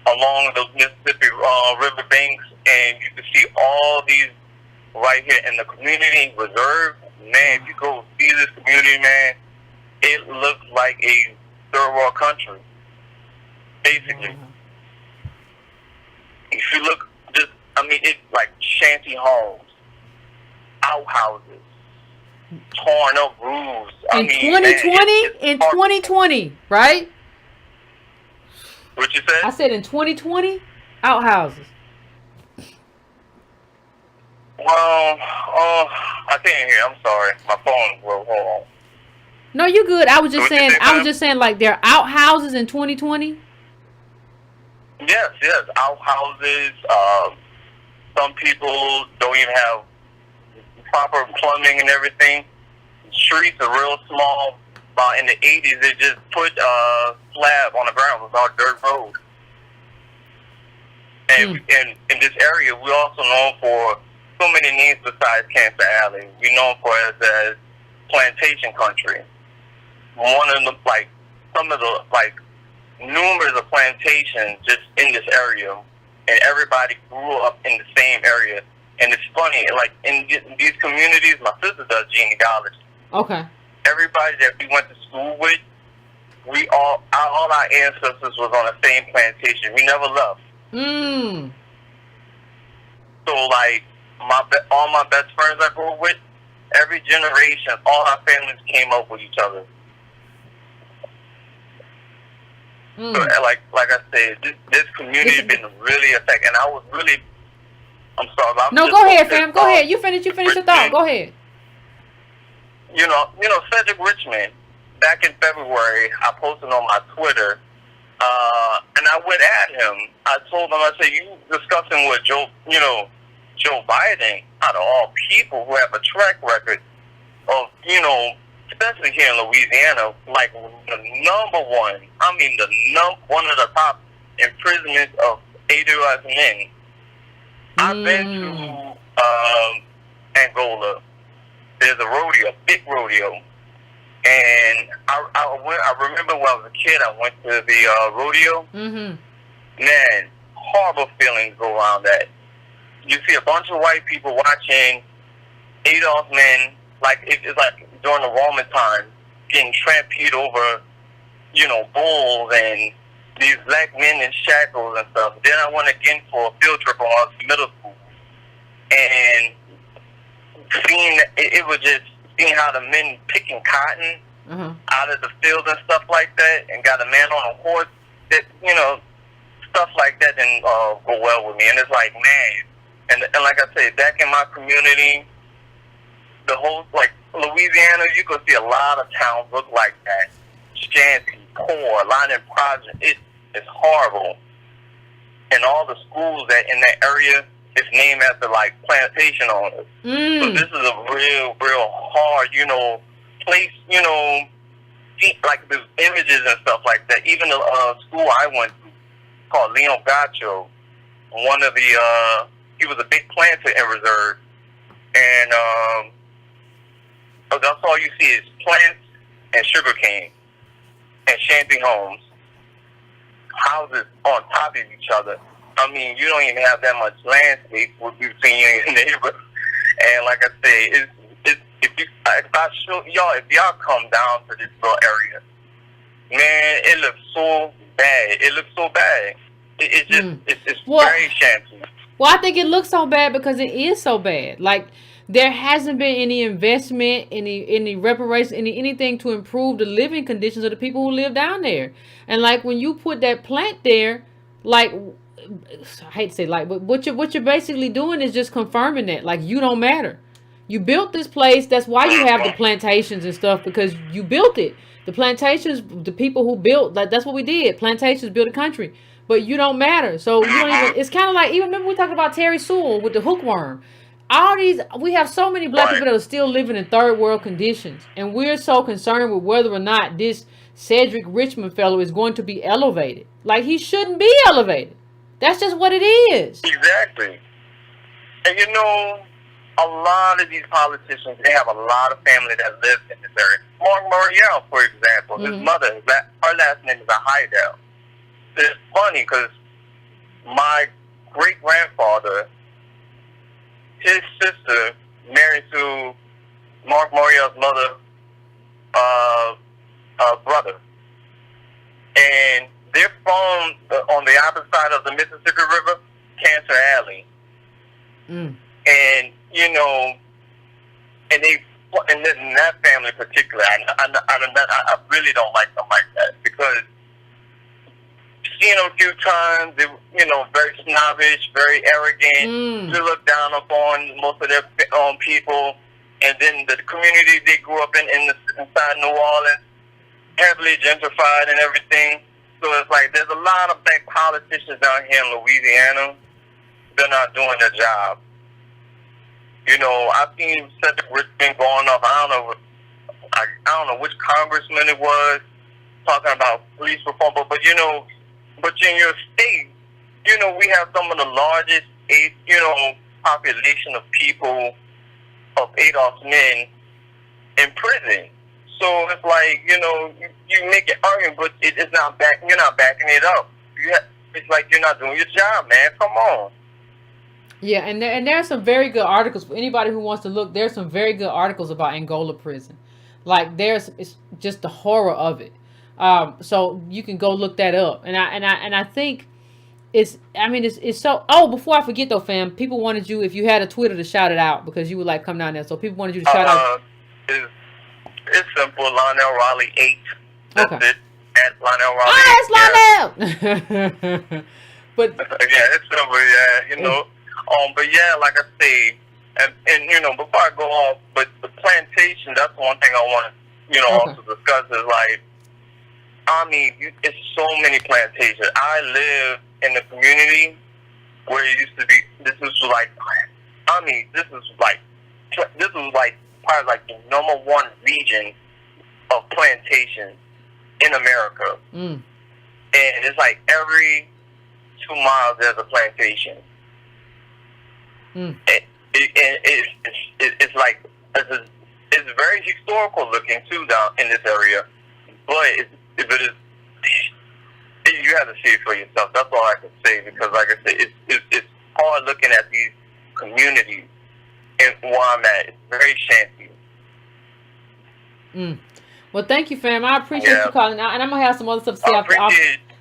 along the Mississippi river banks, and you can see all these right here in the community reserve. Man, if you go see this community, man, it looks like a third world country, basically. If you look, it's like shanty homes, outhouses, torn up roofs. In 2020, right? What you said? I said in 2020, outhouses. Well, I can't hear. I'm sorry. My phone will hold on. No, you good. I was just saying like there are outhouses in 2020. Yes, outhouses. Some people don't even have proper plumbing and everything. Streets are real small. In the 80s, they just put a slab on the ground. It was all dirt road. And in this area, we're also known for so many names besides Cancer Alley. We're known for as plantation country. One of the, some of the, numerous of plantations just in this area. And everybody grew up in the same area. And it's funny, in these communities, my sister does genealogy. Okay. Everybody that we went to school with, all our ancestors was on the same plantation. We never left. So, all my best friends I grew up with, every generation, all our families came up with each other. So, like I said, this community has been really affected. And I was really, I'm sorry. No, go ahead, fam. Go ahead. You finish your thought. Go aahead. Cedric Richmond, back in February, I posted on my Twitter, and I went at him. I told him, I said, you discussing with Joe Biden, out of all people who have a track record of, especially here in Louisiana, the number one, one of the top imprisonments of ADOS men. I've been to Angola. There's a rodeo, a big rodeo. And I remember when I was a kid, I went to the rodeo. Man, horrible feelings go around that. You see a bunch of white people watching Adolf men, like it's like during the Roman times, getting trampled over, bulls and these black men in shackles and stuff. Then I went again for a field trip when I was in middle school, and seeing it was just seeing how the men picking cotton out of the fields and stuff like that, and got a man on a horse. That stuff like that didn't go well with me. And it's like, man, and like I said, back in my community, the whole like Louisiana, you could see a lot of towns look like that. Shanty, poor, Lion Project. It's horrible. And all the schools that in that area is named after like plantation owners. So this is a real hard, place, like the images and stuff like that. Even the school I went to called Leon Gacho, one of the he was a big planter in Reserve, and that's all you see is plants and sugarcane and shanty homes, houses on top of each other. I mean, you don't even have that much landscape between you and your neighbor. And like I say, if y'all come down to this little area, man, it looks so bad. It looks so bad. It's just it's very shanty. Well, I think it looks so bad because it is so bad. Like, there hasn't been any investment, any reparations, anything to improve the living conditions of the people who live down there. And like when you put that plant there, like, I hate to say like, but what you're basically doing is just confirming that like you don't matter. You built this place. That's why you have the plantations and stuff, because you built it. The plantations, the people who built, like, that's what we did. Plantations built a country, but you don't matter. So you don't even. It's kind of like, even remember we talked about Terry Sewell with the hookworm. All these, we have so many black people that are still living in third world conditions, and we're so concerned with whether or not this Cedric Richmond fellow is going to be elevated. Like, he shouldn't be elevated. That's just what it is. Exactly. And a lot of these politicians, they have a lot of family that live in this area. Mark Morial, for example, his mother, her last name is a Heidel. It's funny because my great-grandfather, his sister married to Mark Morial's mother, brother. And they're from on the opposite side of the Mississippi River, Cancer Alley. And, and in that family in particular, I really don't like them like that, because seen them a few times, they, very snobbish, very arrogant, to look down upon most of their own people. And then the community they grew up inside New Orleans, heavily gentrified and everything. So it's like there's a lot of black politicians down here in Louisiana. They're not doing their job. I've seen Cedric Richmond going off. I don't know which congressman it was talking about police reform, but in your state, we have some of the largest, population of people of Adolf's men in prison. So it's like, you make it argument, but it's not you're not backing it up. It's like you're not doing your job, man. Come on. Yeah, and there are some very good articles for anybody who wants to look. There's some very good articles about Angola prison. Like, it's just the horror of it. So you can go look that up. And I think it's so. Oh, before I forget though, fam, people wanted you, if you had a Twitter, to shout it out, because you would like come down there. So people wanted you to shout out. It's simple. Lionel Raleigh 8. That's it. At Lionel Raleigh. Ah, it's Lionel. But yeah, it's simple. Yeah, but yeah, like I say, and before I go off, but the plantation, that's one thing I want to, also discuss is like, it's so many plantations. I live in a community where it used to be, this was like probably like the number one region of plantations in America. And it's like every 2 miles there's a plantation. It's like, it's very historical looking too down in this area, but you have to see it for yourself. That's all I can say, because, like I said, it's hard looking at these communities in where I'm at. It's very shanty. Well, thank you, fam. I appreciate you calling out, and I'm gonna have some other stuff to say after.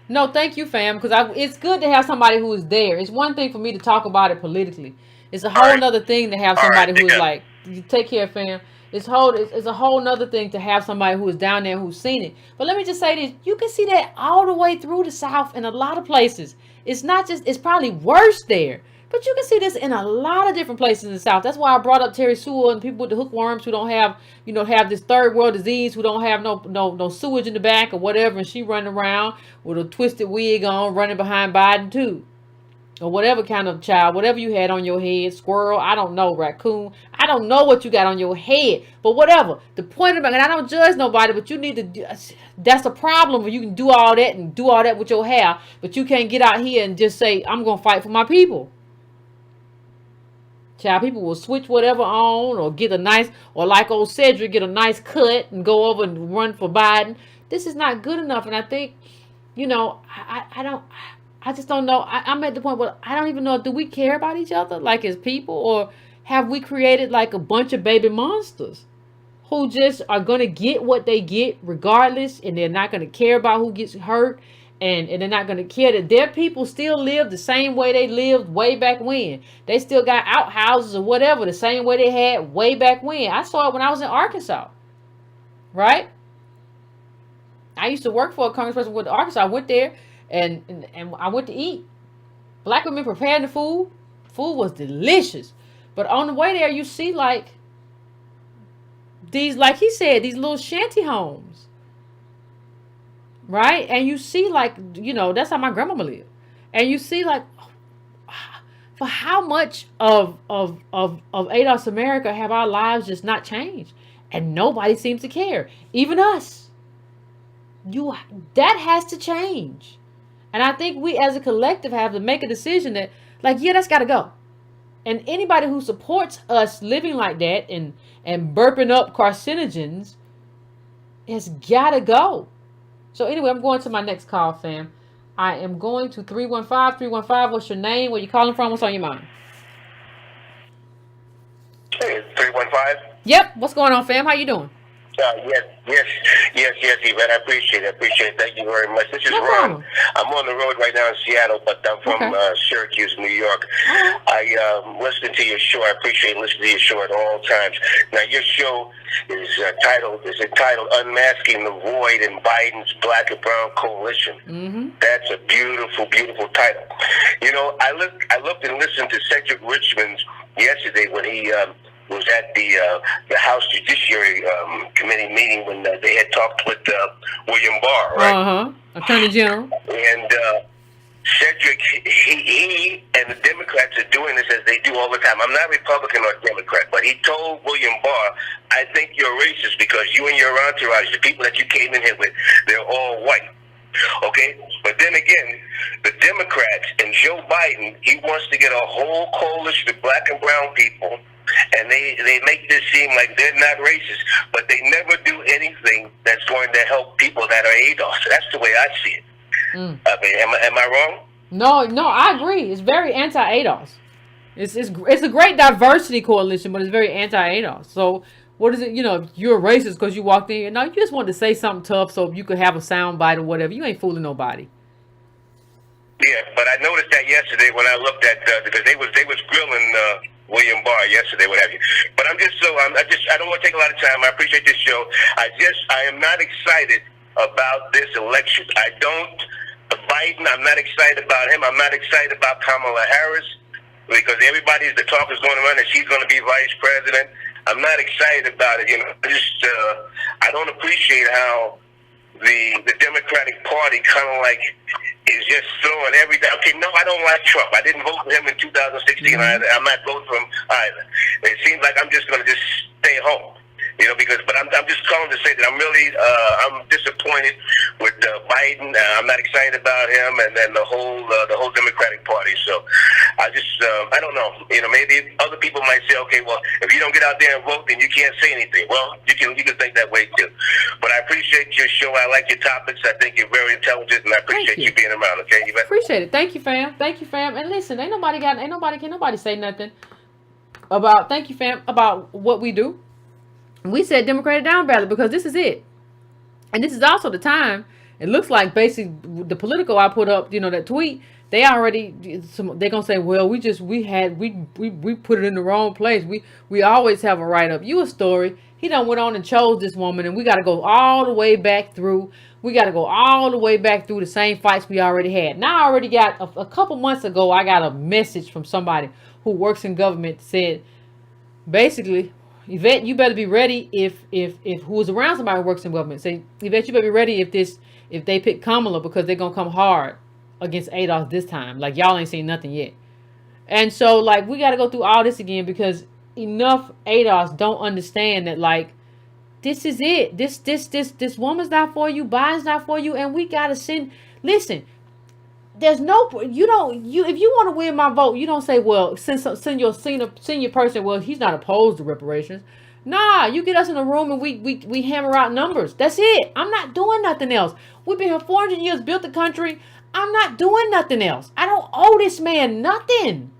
No, thank you, fam, because it's good to have somebody who is there. It's one thing for me to talk about it politically. It's a whole other thing to have somebody who is like, you take care, fam. It's a whole nother thing to have somebody who is down there who's seen it. But let me just say this: you can see that all the way through the South in a lot of places. It's not just; it's probably worse there. But you can see this in a lot of different places in the South. That's why I brought up Terry Sewell and people with the hookworms who don't have, have this third world disease, who don't have no sewage in the back or whatever, and she running around with a twisted wig on, running behind Biden too. Or whatever kind of child, whatever you had on your head, squirrel, I don't know, raccoon, I don't know what you got on your head, but whatever. The point about it, and I don't judge nobody, but you need to, that's a problem where you can do all that and do all that with your hair, but you can't get out here and just say, I'm going to fight for my people. Child, people will switch whatever on or get a nice, or like old Cedric, get a nice cut and go over and run for Biden. This is not good enough, and I think, I just don't know. I'm at the point where I don't even know, do we care about each other like as people, or have we created like a bunch of baby monsters who just are going to get what they get regardless, and they're not going to care about who gets hurt, and they're not going to care that their people still live the same way they lived way back when. They still got outhouses or whatever the same way they had way back when. I saw it when I was in Arkansas, right? I used to work for a congressperson with Arkansas. I went there. And I went to eat. Black women preparing the food. Food was delicious. But on the way there, you see like these, like he said, these little shanty homes. Right? And you see like, that's how my grandmama lived. And you see like, for how much of ADOS America have our lives just not changed? And nobody seems to care. Even us. That has to change. And I think we as a collective have to make a decision that, like, yeah, that's got to go. And anybody who supports us living like that and burping up carcinogens has got to go. So anyway, I'm going to my next call, fam. I am going to 315. What's your name? Where you calling from? What's on your mind? Hey, 315? Yep. What's going on, fam? How you doing? Yes, Yvette. I appreciate it. Thank you very much. This is Ron. I'm on the road right now in Seattle, but I'm from Syracuse, New York. I listen to your show. I appreciate listening to your show at all times. Now, your show is entitled Unmasking the Void in Biden's Black and Brown Coalition. Mm-hmm. That's a beautiful, beautiful title. I looked and listened to Cedric Richmond's yesterday when he was at the House Judiciary Committee meeting when they had talked with William Barr, right? Attorney General. And Cedric, he and the Democrats are doing this as they do all the time. I'm not Republican or Democrat, but he told William Barr, I think you're racist because you and your entourage, the people that you came in here with, they're all white. Okay? But then again, the Democrats and Joe Biden, he wants to get a whole coalition of black and brown people, and they make this seem like they're not racist, but they never do anything that's going to help people that are ADOS. That's the way I see it. I mean, am I wrong? No, I agree. It's very anti-ADOS. It's a great diversity coalition, but it's very anti-ADOS. So what is it? If you're a racist because you walked in, no, you just wanted to say something tough so you could have a sound bite or whatever. You ain't fooling nobody. Yeah, but I noticed that yesterday when I looked at because they was grilling William Barr yesterday, what have you. But I don't want to take a lot of time. I appreciate this show. I am not excited about this election. Biden, I'm not excited about him. I'm not excited about Kamala Harris because the talk is going around that she's going to be vice president. I'm not excited about it. I don't appreciate how the Democratic Party kind of like is just throwing everything. Okay, no, I don't like Trump. I didn't vote for him in 2016 either. I'm not voting for him either. It seems like I'm just going to just stay home. But I'm just calling to say that I'm disappointed with Biden. I'm not excited about him, and then the whole Democratic Party. So I don't know. Maybe other people might say, okay, well, if you don't get out there and vote, then you can't say anything. Well, you can think that way too. But I appreciate your show. I like your topics. I think you're very intelligent, and I appreciate you being around. Okay, Yvette? Appreciate it. Thank you, fam. Thank you, fam. And listen, can't nobody say nothing about, thank you, fam, about what we do. We said Democratic down ballot because this is it. And this is also the time, it looks like basically the Politico I put up, that tweet, they're gonna say, well, we put it in the wrong place. We always have a write up. You a story. He done went on and chose this woman, and we got to go all the way back through. We got to go all the way back through the same fights we already had. Now, I already got a couple months ago, I got a message from somebody who works in government, said, basically, Yvette, you better be ready if who was around somebody who works in government. Say, Yvette, you better be ready if they pick Kamala, because they're gonna come hard against ADOS this time. Like, y'all ain't seen nothing yet. And so, like, we gotta go through all this again, because enough ADOS don't understand that, like, this is it. This woman's not for you, Biden's not for you, and we gotta send. Listen, there's no, if you want to win my vote, you don't say, well, send your senior person, well, he's not opposed to reparations. Nah, you get us in a room and we hammer out numbers. That's it. I'm not doing nothing else. We've been here 400 years, built the country. I'm not doing nothing else. I don't owe this man nothing.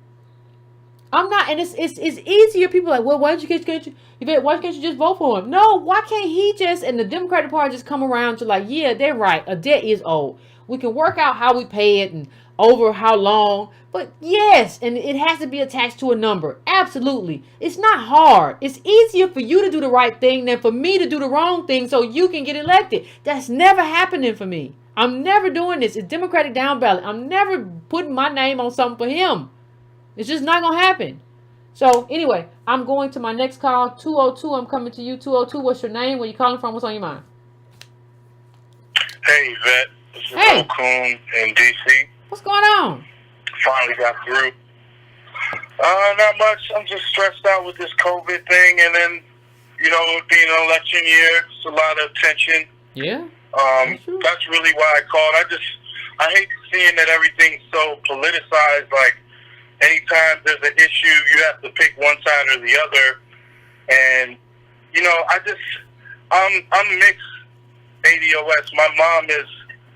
I'm not, and it's easier. People are like, well, why can't you just vote for him? No, why can't he just, and the Democratic Party just come around to like, yeah, they're right. A debt is owed. We can work out how we pay it and over how long. But yes, and it has to be attached to a number. Absolutely. It's not hard. It's easier for you to do the right thing than for me to do the wrong thing so you can get elected. That's never happening for me. I'm never doing this. It's Democratic down ballot. I'm never putting my name on something for him. It's just not going to happen. So anyway, I'm going to my next call. 202, I'm coming to you. 202, what's your name? Where you calling from? What's on your mind? Hey, Yvette. This is Coon in D.C. What's going on? Finally got through. Not much. I'm just stressed out with this COVID thing, and then, being an election year, it's a lot of tension. Yeah. That's really why I called. I hate seeing that everything's so politicized. Like, anytime there's an issue, you have to pick one side or the other. And, I'm mixed ADOS.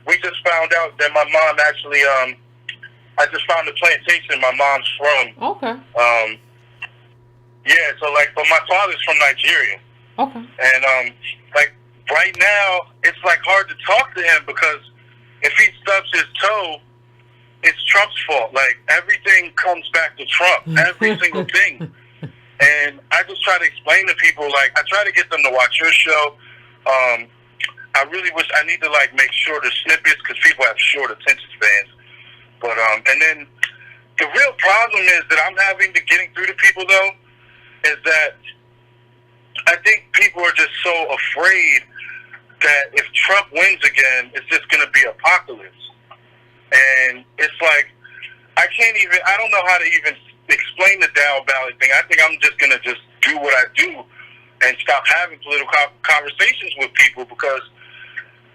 We just found out that my mom actually, I just found the plantation my mom's from. Okay. Yeah, so but my father's from Nigeria. Okay. And, right now, it's hard to talk to him, because if he stubs his toe, it's Trump's fault. Everything comes back to Trump. Every single thing. And I just try to explain to people, I try to get them to watch your show. I really wish, I need to make shorter snippets, because people have short attention spans. But and then the real problem is that I'm having to getting through to people, though, is that I think people are just so afraid that if Trump wins again, it's just going to be apocalypse. And it's I don't know how to even explain the down ballot thing. I think I'm just going to just do what I do and stop having political conversations with people, because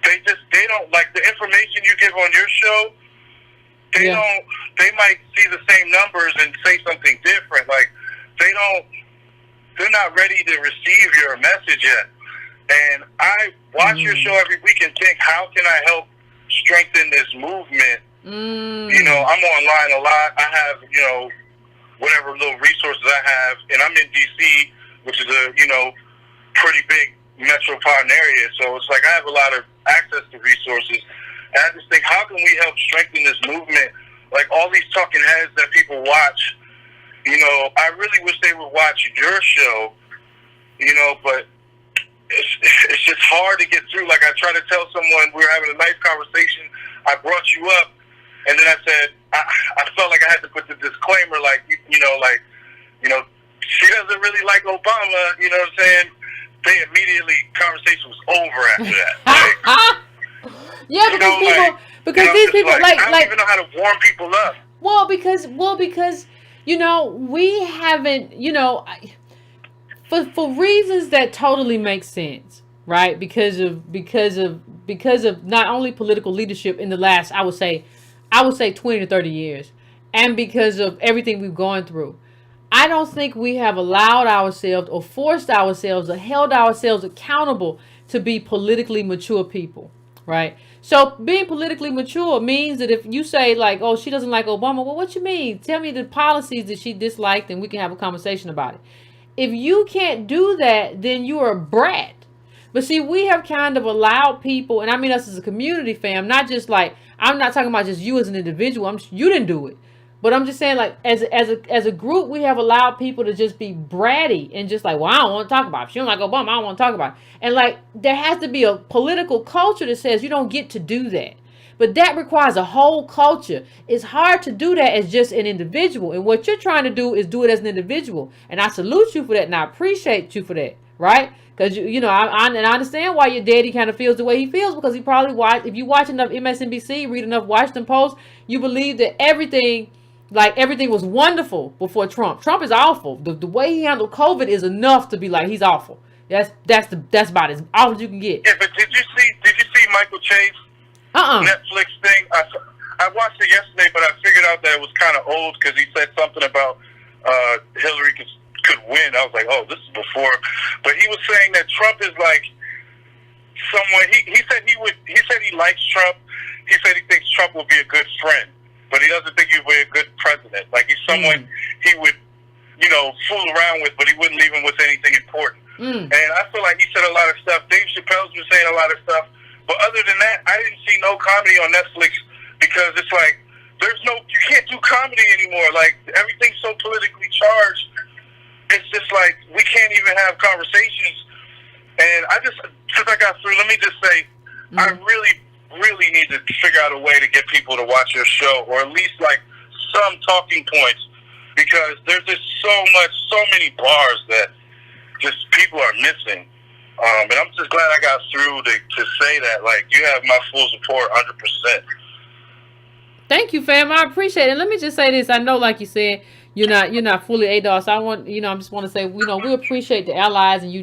they don't like the information you give on your show. They might see the same numbers and say something different. They're not ready to receive your message yet. And I watch your show every week and think, how can I help strengthen this movement? I'm online a lot. I have, whatever little resources I have, and I'm in D.C., which is a, pretty big metropolitan area. So it's I have a lot of access to resources. And I just think, how can we help strengthen this movement? All these talking heads that people watch, I really wish they would watch your show, but it's just hard to get through. I try to tell someone, we were having a nice conversation, I brought you up, and then I said, I felt like I had to put the disclaimer, she doesn't really like Obama, you know what I'm saying? They immediately, conversation was over after that. Yeah, because these people, I don't even know how to warm people up. Well, because we haven't, for reasons that totally make sense, right? Because of not only political leadership in the last, I would say 20 to 30 years, and because of everything we've gone through. I don't think we have allowed ourselves or forced ourselves or held ourselves accountable to be politically mature people. Right. So being politically mature means that if you say like, "Oh, she doesn't like Obama," well, what you mean? Tell me the policies that she disliked, and we can have a conversation about it. If you can't do that, then you are a brat. But see, we have kind of allowed people, and I mean us as a community, fam, not just like I'm not talking about just you as an individual. You didn't do it, but I'm just saying like as a group, we have allowed people to just be bratty and just like, well, I don't want to talk about it. If she don't like Obama, I don't want to talk about it. And like there has to be a political culture that says you don't get to do that. But that requires a whole culture. It's hard to do that as just an individual. And what you're trying to do is do it as an individual. And I salute you for that, and I appreciate you for that, right? Because you know, I understand why your daddy kind of feels the way he feels, because he probably watch. If you watch enough MSNBC, read enough Washington Post, you believe that everything was wonderful before Trump. Trump is awful. The way he handled COVID is enough to be like he's awful. That's about as awful as you can get. Yeah, but did you see Michael Chase? Netflix thing. I watched it yesterday, but I figured out that it was kind of old because he said something about Hillary could win. I was like, oh, this is before. But he was saying that Trump is like someone. He said he likes Trump. He said he thinks Trump will be a good friend, but he doesn't think he would be a good president. Like he's someone he would, fool around with, but he wouldn't leave him with anything important. And I feel like he said a lot of stuff. Dave Chappelle's been saying a lot of stuff. But other than that, I didn't see no comedy on Netflix because it's like you can't do comedy anymore. Like everything's so politically charged. It's just like we can't even have conversations. And since I got through, let me just say, I really, really need to figure out a way to get people to watch your show, or at least like some talking points, because there's just so many bars that just people are missing. And I'm just glad I got through to say that. Like, you have my full support, 100%. Thank you, fam. I appreciate it. Let me just say this. I know, like you said, you're not fully ADOS. So I just want to say, we appreciate the allies, and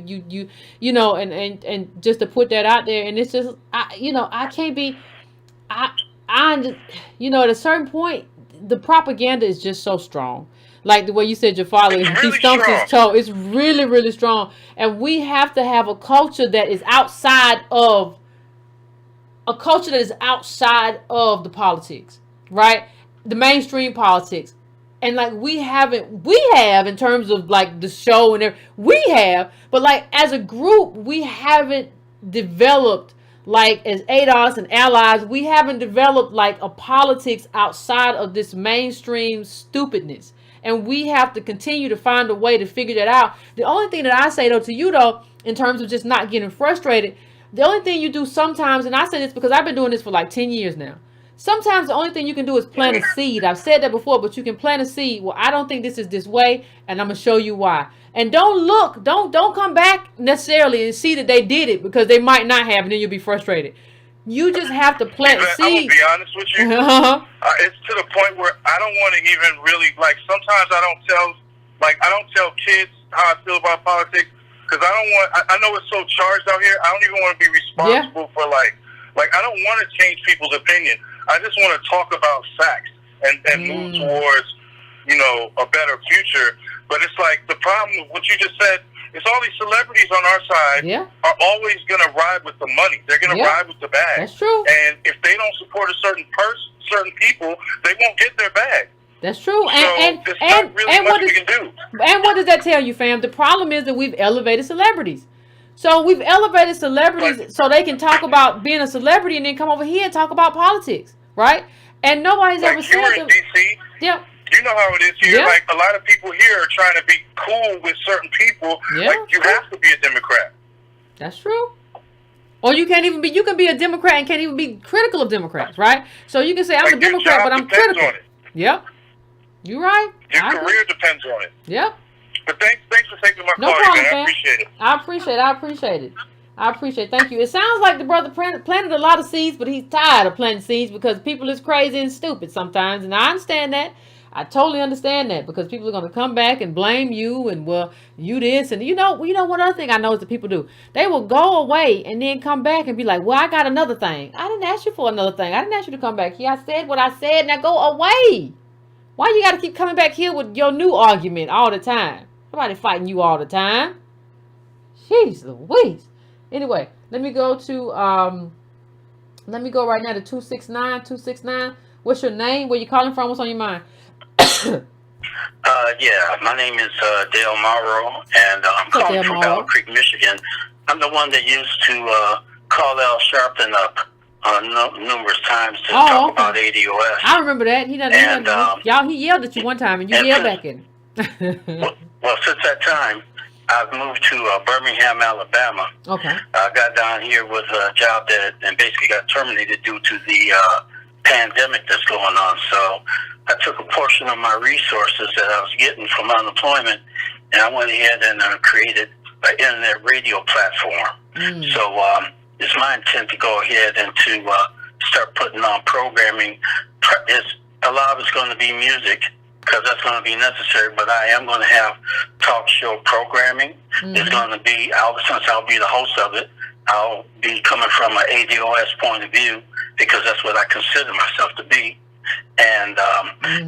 and just to put that out there. And it's just, I can't be, at a certain point, the propaganda is just so strong. Like the way you said, your father, he stumps his toe. It's really, really strong. And we have to have a culture that is outside of the politics, right? The mainstream politics. And like we have in terms of like the show and everything, we have, but like as a group, we haven't developed, like as ADOS and allies, we haven't developed like a politics outside of this mainstream stupidness. And we have to continue to find a way to figure that out. The only thing that I say though to you though, in terms of just not getting frustrated, the only thing you do sometimes, and I say this because I've been doing this for like 10 years now. Sometimes the only thing you can do is plant a seed. I've said that before, but you can plant a seed. Well, I don't think this is this way, and I'm gonna show you why. And don't come back necessarily and see that they did it, because they might not have, and then you'll be frustrated. You just have to plant seeds. I'm gonna be honest with you. It's to the point where I don't want to even really, like, sometimes I don't tell kids how I feel about politics, because I know it's so charged out here. I don't even want to be responsible for like I don't want to change people's opinion. I just want to talk about facts and move towards, a better future. But it's like the problem with what you just said is all these celebrities on our side are always going to ride with the money. They're going to ride with the bag. That's true. And if they don't support a certain people, they won't get their bag. That's true. And not really much we can do. And what does that tell you, fam? The problem is that we've elevated celebrities. So we've elevated celebrities so they can talk about being a celebrity and then come over here and talk about politics, right? And nobody's ever said that. In DC, you know how it is here. Like, a lot of people here are trying to be cool with certain people. Like, you have to be a Democrat. That's true. Or you can be a Democrat and can't even be critical of Democrats, right? So you can say, I'm a Democrat, but I'm critical. Yep. You're right. Your career depends on it. Yep. But thanks for taking my call, problem, man. I appreciate it. I appreciate it. Thank you. It sounds like the brother planted a lot of seeds, but he's tired of planting seeds because people is crazy and stupid sometimes. And I understand that. I totally understand that, because people are going to come back and blame you and, well, you this. And you know one other thing I know is that people do. They will go away and then come back and be like, well, I got another thing. I didn't ask you for another thing. I didn't ask you to come back here. I said what I said. Now go away. Why you got to keep coming back here with your new argument all the time? Nobody fighting you all the time. Jeez Louise. Anyway, let me go to Let me go right now to 269. What's your name? Where you calling from? What's on your mind? Yeah, my name is Dale Morrow, and I'm What's up, calling Dale from Morrow? Battle Creek, Michigan. I'm the one that used to call Al Sharpton up numerous times to talk Oh, about okay. ADOS. I remember that. And He yelled at you one time, and you and yelled since, back at him. well, since that time, I've moved to Birmingham, Alabama. Okay. I got down here with a job that and basically got terminated due to the pandemic that's going on. So I took a portion of my resources that I was getting from unemployment, and I went ahead and created an internet radio platform. So it's my intent to go ahead and to start putting on programming. A lot of it's going to be music, because that's going to be necessary, but I am going to have talk show programming. It's going to be, since I'll be the host of it, I'll be coming from an ADOS point of view, because that's what I consider myself to be. And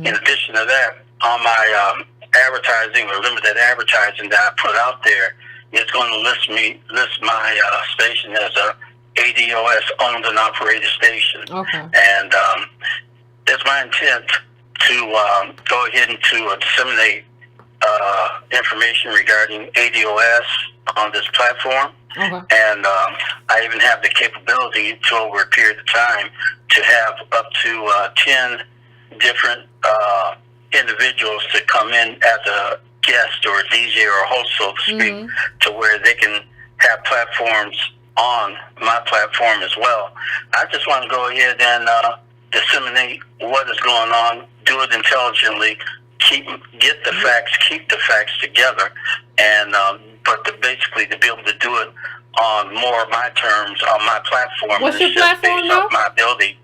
in addition to that, on my advertising or limited advertising that I put out there, it's going to list my station as a ADOS owned and operated station. Okay. And it's my intent to go ahead and to disseminate information regarding ADOS on this platform. Okay. And I even have the capability to, over a period of time, to have up to 10 different individuals to come in as a guest or a DJ or a host, so to speak, to where they can have platforms on my platform as well. I just want to go ahead and disseminate what is going on, do it intelligently, keep the facts together, and basically to be able to do it on more of my terms on my platform. What's your platform now? My ability.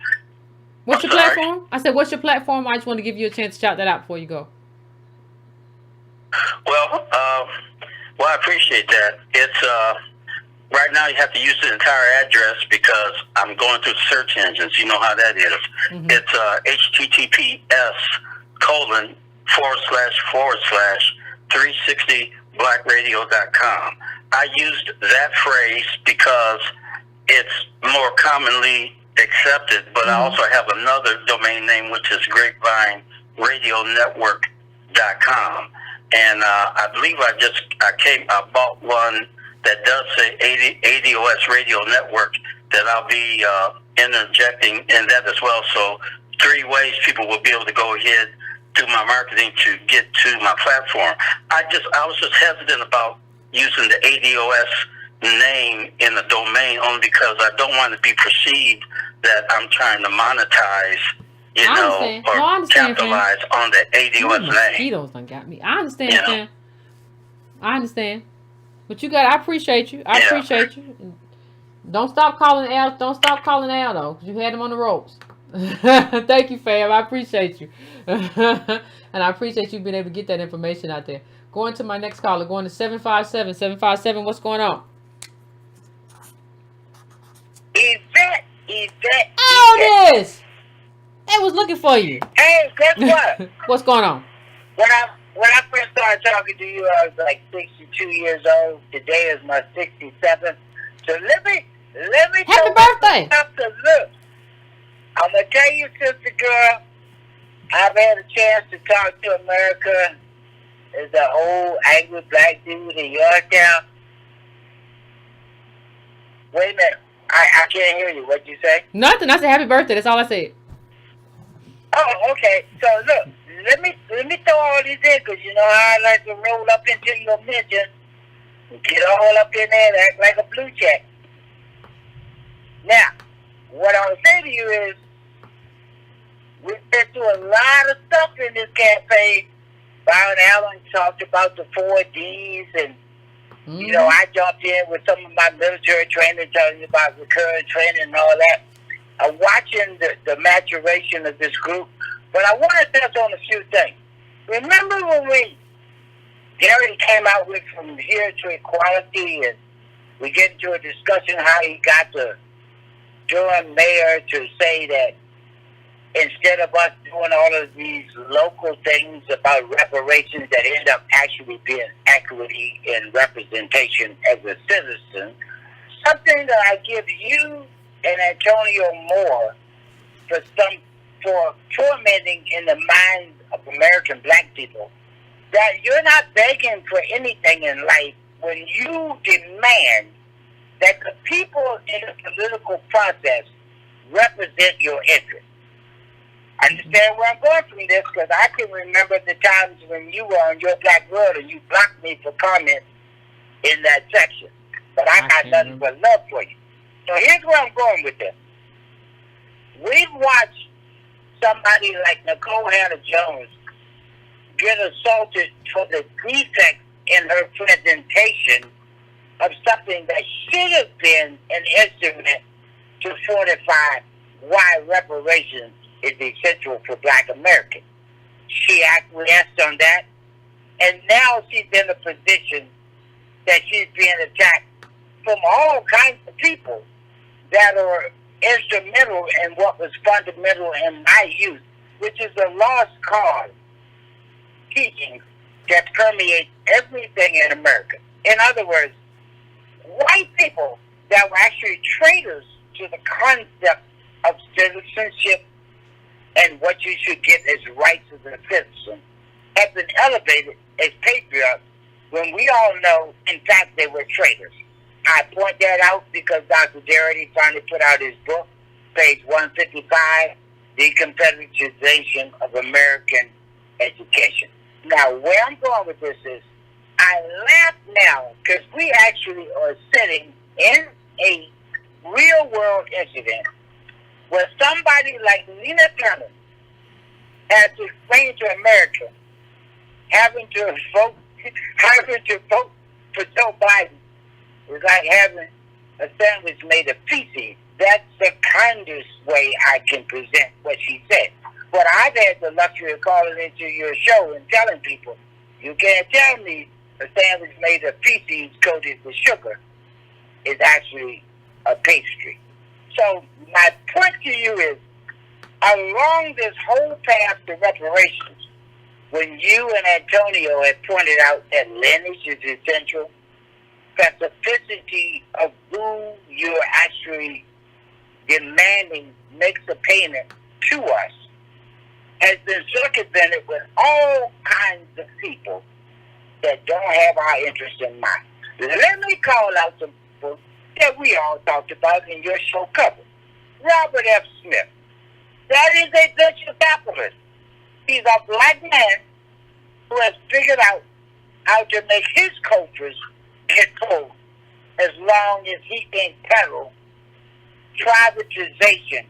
What's your platform? I said, what's your platform? I just want to give you a chance to shout that out before you go. Well, I appreciate that. It's right now you have to use the entire address because I'm going through search engines. You know how that is. It's https://360blackradio.com. I used that phrase because it's more commonly accepted, but I also have another domain name, which is grapevineradionetwork.com. And I believe I bought one that does say ADOS Radio Network that I'll be interjecting in that as well. So 3 ways people will be able to go ahead through my marketing to get to my platform. I was just hesitant about using the ADOS name in the domain only because I don't want to be perceived that I'm trying to monetize, or capitalize on the ADOS name. Mosquitoes done got me. I understand, Sam. I understand. But I appreciate you. I appreciate you. Don't stop calling Al. Don't stop calling Al, though, because you had him on the ropes. Thank you, fam. I appreciate you. And I appreciate you being able to get that information out there. Going to my next caller. Going to 757. 757, what's going on? Yvette. Oh, this! They was looking for you. Hey, guess what? What's going on? When I first started talking to you, I was like 62 years old. Today is my 67th. So let me Happy birthday! Look, I'm gonna tell you, sister girl, I've had a chance to talk to America. There's an old angry black dude in Yorktown. Wait a minute. I can't hear you. What'd you say? Nothing. I said happy birthday. That's all I said. Oh, okay. So look, let me throw all these in, because you know how I like to roll up into your mention, get all up in there and act like a blue check. Now, what I would say to you is, we've been through a lot of stuff in this campaign. Byron Allen talked about the 4Ds, and you know, I jumped in with some of my military training, telling you about recurrent training and all that. I'm watching the maturation of this group, but I want to touch on a few things. Remember when Gary came out with From Here to Equality, and we get into a discussion how he got the Durham mayor to say that instead of us doing all of these local things about reparations that end up actually being equity and representation as a citizen, something that I give you and Antonio Moore for tormenting in the minds of American black people that you're not begging for anything in life when you demand that the people in the political process represent your interests. Understand where I'm going from this, because I can remember the times when you were on Your Black World and you blocked me for comments in that section. But I got nothing but love for you. So here's where I'm going with this. We've watched somebody like Nicole Hannah-Jones get assaulted for the defects in her presentation of something that should have been an instrument to fortify why reparations is essential for black Americans. She acquiesced on that, and now she's in a position that she's being attacked from all kinds of people that are instrumental in what was fundamental in my youth, which is a lost cause teaching that permeates everything in America. In other words, white people that were actually traitors to the concept of citizenship and what you should get as rights as a citizen have been elevated as patriots when we all know, in fact, they were traitors. I point that out because Dr. Darity finally put out his book, page 155, The Confederatization of American Education. Now, where I'm going with this is, I laugh now because we actually are sitting in a real-world incident where somebody like Nina Turner had to explain to America having to vote for Joe Biden is like having a sandwich made of feces. That's the kindest way I can present what she said. But I've had the luxury of calling into your show and telling people, you can't tell me a sandwich made of feces coated with sugar is actually a pastry. So my point to you is, along this whole path to reparations, when you and Antonio had pointed out that lineage is essential, specificity of who you're actually demanding makes a payment to us has been circumvented with all kinds of people that don't have our interests in mind. Let me call out some people that we all talked about in your show cover. Robert F. Smith. That is a venture capitalist. He's a black man who has figured out how to make his cultures get pulled as long as he can peddle privatization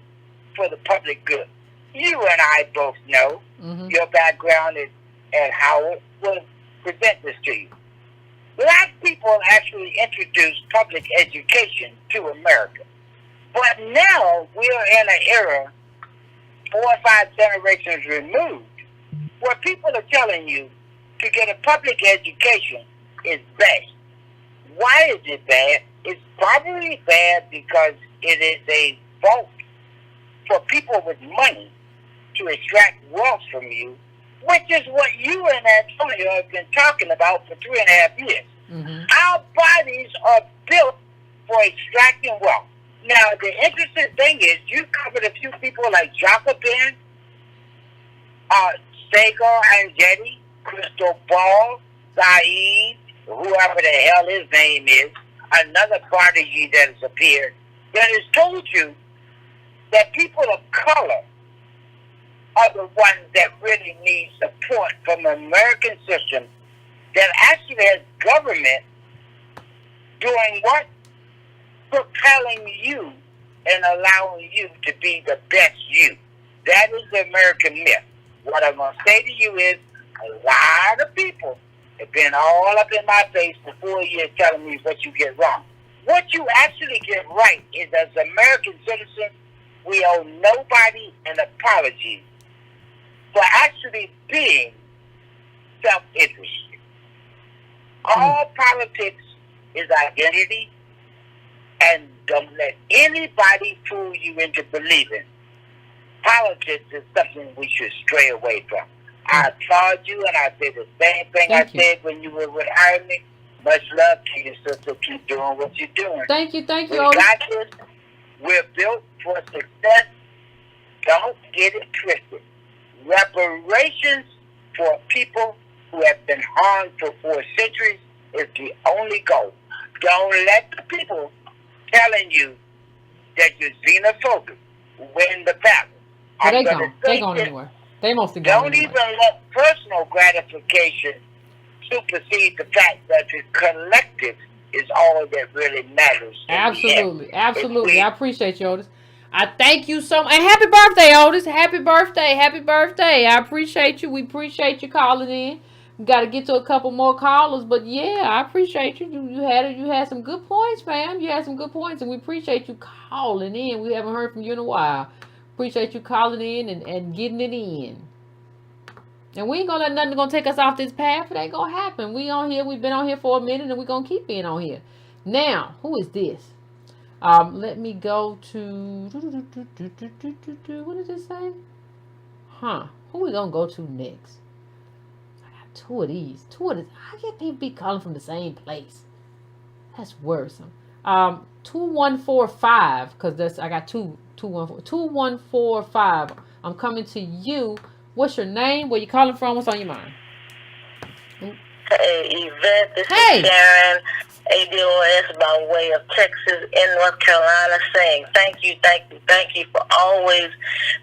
for the public good. You and I both know your background at Howard will present this to you. Black people actually introduced public education to America. But now we are in an era, 4 or 5 generations removed, where people are telling you to get a public education is bad. Why is it bad? It's probably bad because it is a vault for people with money to extract wealth from you, which is what you and Antonio have been talking about for 3.5 years. Our bodies are built for extracting wealth. Now, the interesting thing is, you covered a few people like Jacobin, Segar Angetti, Crystal Ball, Saeed, whoever the hell his name is, another prodigy that has appeared, that has told you that people of color are the ones that really need support from the American system that actually has government doing what? Propelling you and allowing you to be the best you. That is the American myth. What I'm going to say to you is, a lot of people have been all up in my face for 4 years telling me what you get wrong. What you actually get right is, as American citizens, we owe nobody an apology for actually being self-interested. All politics is identity, and don't let anybody fool you into believing politics is something we should stray away from. I applaud you, and I say the same thing I said when you were with Irony. Much love to you, sister. Keep doing what you're doing. Thank you. We got this. We're built for success. Don't get it twisted. Reparations for people who have been harmed for 4 centuries is the only goal. Don't let the people telling you that you're xenophobic win the battle. Well, they gone anywhere. They mostly gone Don't anywhere. even let personal gratification supersede the fact that the collective is all that really matters. Absolutely. I appreciate you, Otis. I thank you so much. And happy birthday, Otis. Happy birthday. I appreciate you. We appreciate you calling in. We got to get to a couple more callers, but yeah, I appreciate you. You had some good points, fam. You had some good points, and we appreciate you calling in. We haven't heard from you in a while. Appreciate you calling in and getting it in. And we ain't gonna let nothing gonna take us off this path. It ain't gonna happen. We on here. We've been on here for a minute, and we're gonna keep being on here. Now, who is this? Let me go to what does it say? Who we gonna go to next? I got 2 of these. How can people be calling from the same place? That's worrisome. 2145, because I got 2145. I'm coming to you. What's your name? Where you calling from? What's on your mind? Hey, Yvette, this is Sharon, ADOS, by way of Texas in North Carolina, saying thank you for always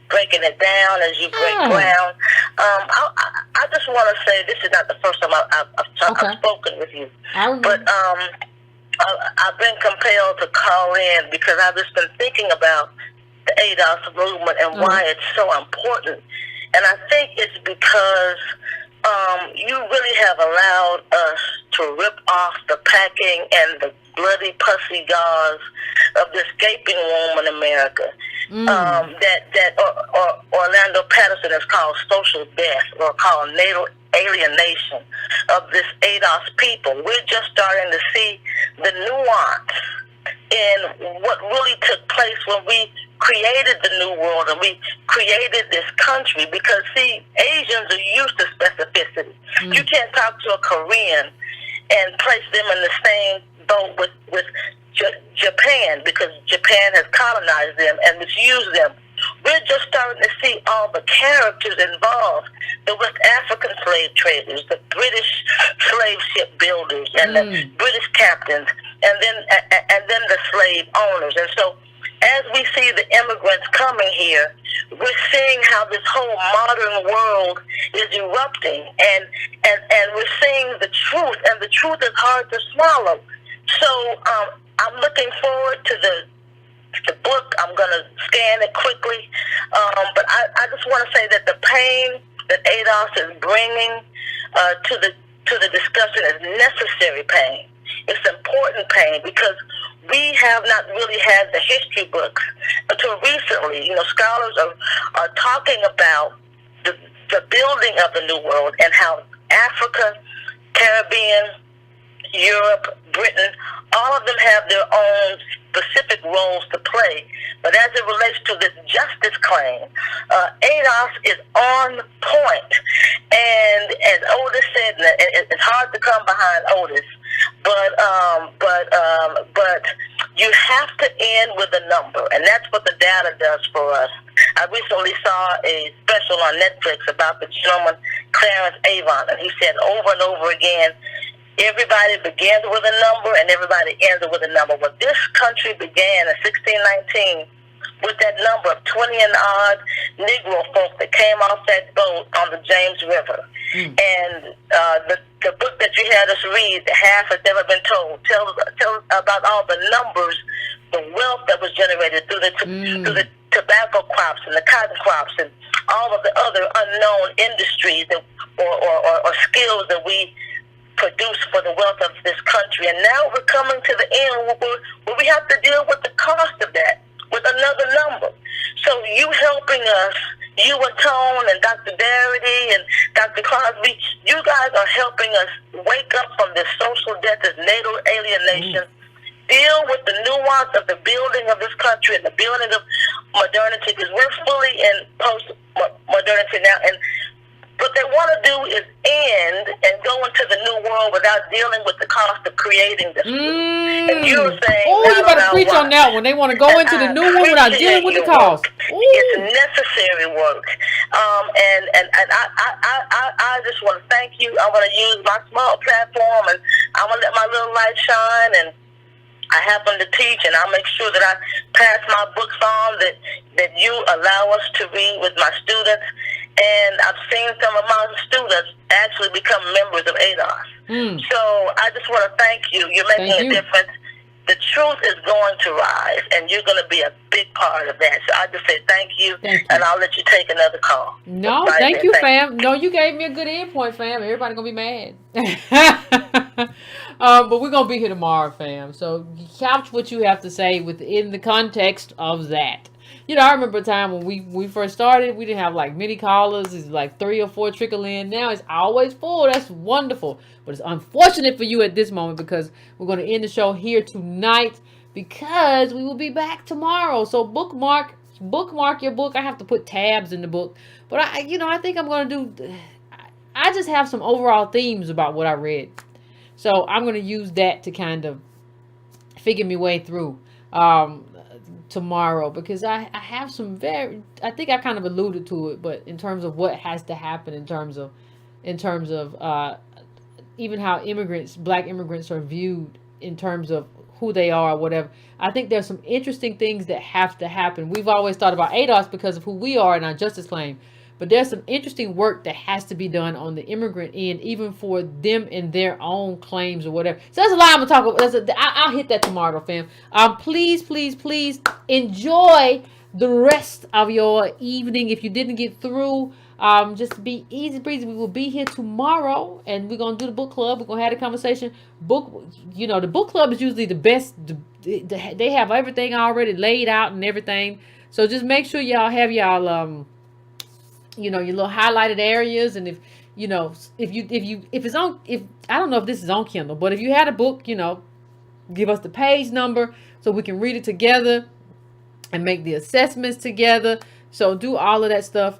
breaking it down as you break ground. I just want to say this is not the first time I've spoken with you, but I've been compelled to call in because I've just been thinking about the ADOS movement and why it's so important. And I think it's because you really have allowed us to rip off the packing and the bloody pussy gauze of this gaping womb in America. That Orlando Patterson has called social death, or called natal alienation of this ADOS people. We're just starting to see the nuance in what really took place when we created the New World and we created this country, because see, Asians are used to specificity. You can't talk to a Korean and place them in the same boat with Japan, because Japan has colonized them and misused them. We're just starting to see all the characters involved: the West African slave traders, the British slave ship builders, and the British captains, and then the slave owners. And so, as we see the immigrants coming here, we're seeing how this whole modern world is erupting, and we're seeing the truth, and the truth is hard to swallow. So I'm looking forward to the book. I'm going to scan it quickly, but I just want to say that the pain that ADOS is bringing to the discussion is necessary pain. It's important pain, because we have not really had the history books until recently. You know, scholars are talking about the building of the New World and how Africa, Caribbean, Europe, Britain, all of them have their own specific roles to play. But as it relates to this justice claim, ADOS is on point. And as Otis said, it's hard to come behind Otis, but you have to end with a number, and that's what the data does for us. I recently saw a special on Netflix about the gentleman Clarence Avon, and he said over and over again, everybody begins with a number and everybody ends with a number. Well, this country began in 1619 with that number of 20 and odd Negro folk that came off that boat on the James River. And the book that you had us read, The Half Has Never Been Told, tells about all the numbers, the wealth that was generated through the tobacco crops and the cotton crops and all of the other unknown industries that, or skills that we produce for the wealth of this country. And now we're coming to the end where we have to deal with the cost of that with another number. So you helping us, you and Tone and Dr. Darity and Dr. Crosby, you guys are helping us wake up from this social death, this natal alienation, deal with the nuance of the building of this country and the building of modernity, because we're fully in post-modernity now. And what they want to do is end and go into the New World without dealing with the cost of creating the school. And you were saying, oh, you better preach on that one. They want to go into the new one without dealing with the cost. It's necessary work. And I just want to thank you. I'm going to use my small platform, and I'm going to let my little light shine. And I happen to teach, and I'll make sure that I pass my books on that you allow us to read with my students. And I've seen some of my students actually become members of ADOS. So I just want to thank you. You're making a difference. The truth is going to rise, and you're going to be a big part of that. So I just say thank you, and I'll let you take another call. No, thank you, fam. No, you gave me a good end point, fam. Everybody going to be mad. But we're going to be here tomorrow, fam. So couch what you have to say within the context of that. You know, I remember a time when we first started, we didn't have like many callers. It's like 3 or 4 trickle in. Now it's always full. That's wonderful. But it's unfortunate for you at this moment because we're going to end the show here tonight because we will be back tomorrow. So bookmark your book. I have to put tabs in the book. But I think I'm going to do, I just have some overall themes about what I read. So I'm going to use that to kind of figure my way through tomorrow, because I have some I think I kind of alluded to it, but in terms of what has to happen in terms of even how black immigrants are viewed in terms of who they are or whatever. I think there's some interesting things that have to happen. We've always thought about ADOS because of who we are and our justice claim, but there's some interesting work that has to be done on the immigrant end, even for them and their own claims or whatever. So that's a lot I'm going to talk about. I'll hit that tomorrow, fam. Please enjoy the rest of your evening. If you didn't get through, just be easy breezy. We will be here tomorrow, and we're going to do the book club. We're going to have a conversation. The book club is usually the best. They have everything already laid out and everything. So just make sure y'all have y'all, your little highlighted areas. And if it's on, I don't know if this is on Kindle, but if you had a book, give us the page number so we can read it together and make the assessments together. So do all of that stuff,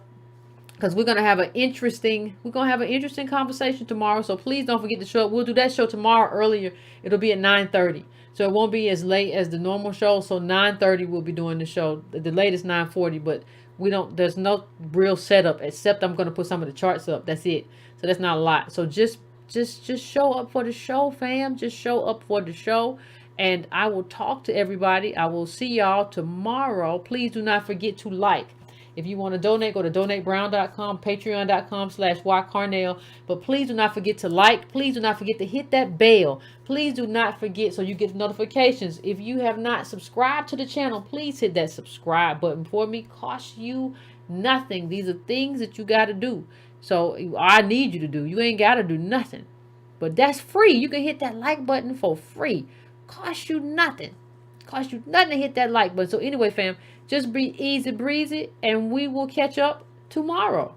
because we're going to have an interesting conversation tomorrow. So please don't forget to show up. We'll do that show tomorrow earlier. It'll be at 9:30. So it won't be as late as the normal show. So 9:30 we'll be doing the show. The latest 9:40, but there's no real setup except I'm going to put some of the charts up. That's it. So that's not a lot. So just show up for the show, fam. Just show up for the show. And I will talk to everybody. I will see y'all tomorrow. Please do not forget to like. If you want to donate, go to donatebrown.com, patreon.com/ycarnell. But please do not forget to like. Please do not forget to hit that bell. Please do not forget so you get notifications. If you have not subscribed to the channel, please hit that subscribe button for me. Cost you nothing. These are things that you got to do. So I need you to do. You ain't got to do nothing. But that's free. You can hit that like button for free. Cost you nothing. Cost you nothing to hit that like button. So anyway, fam, just be easy breezy, and we will catch up tomorrow.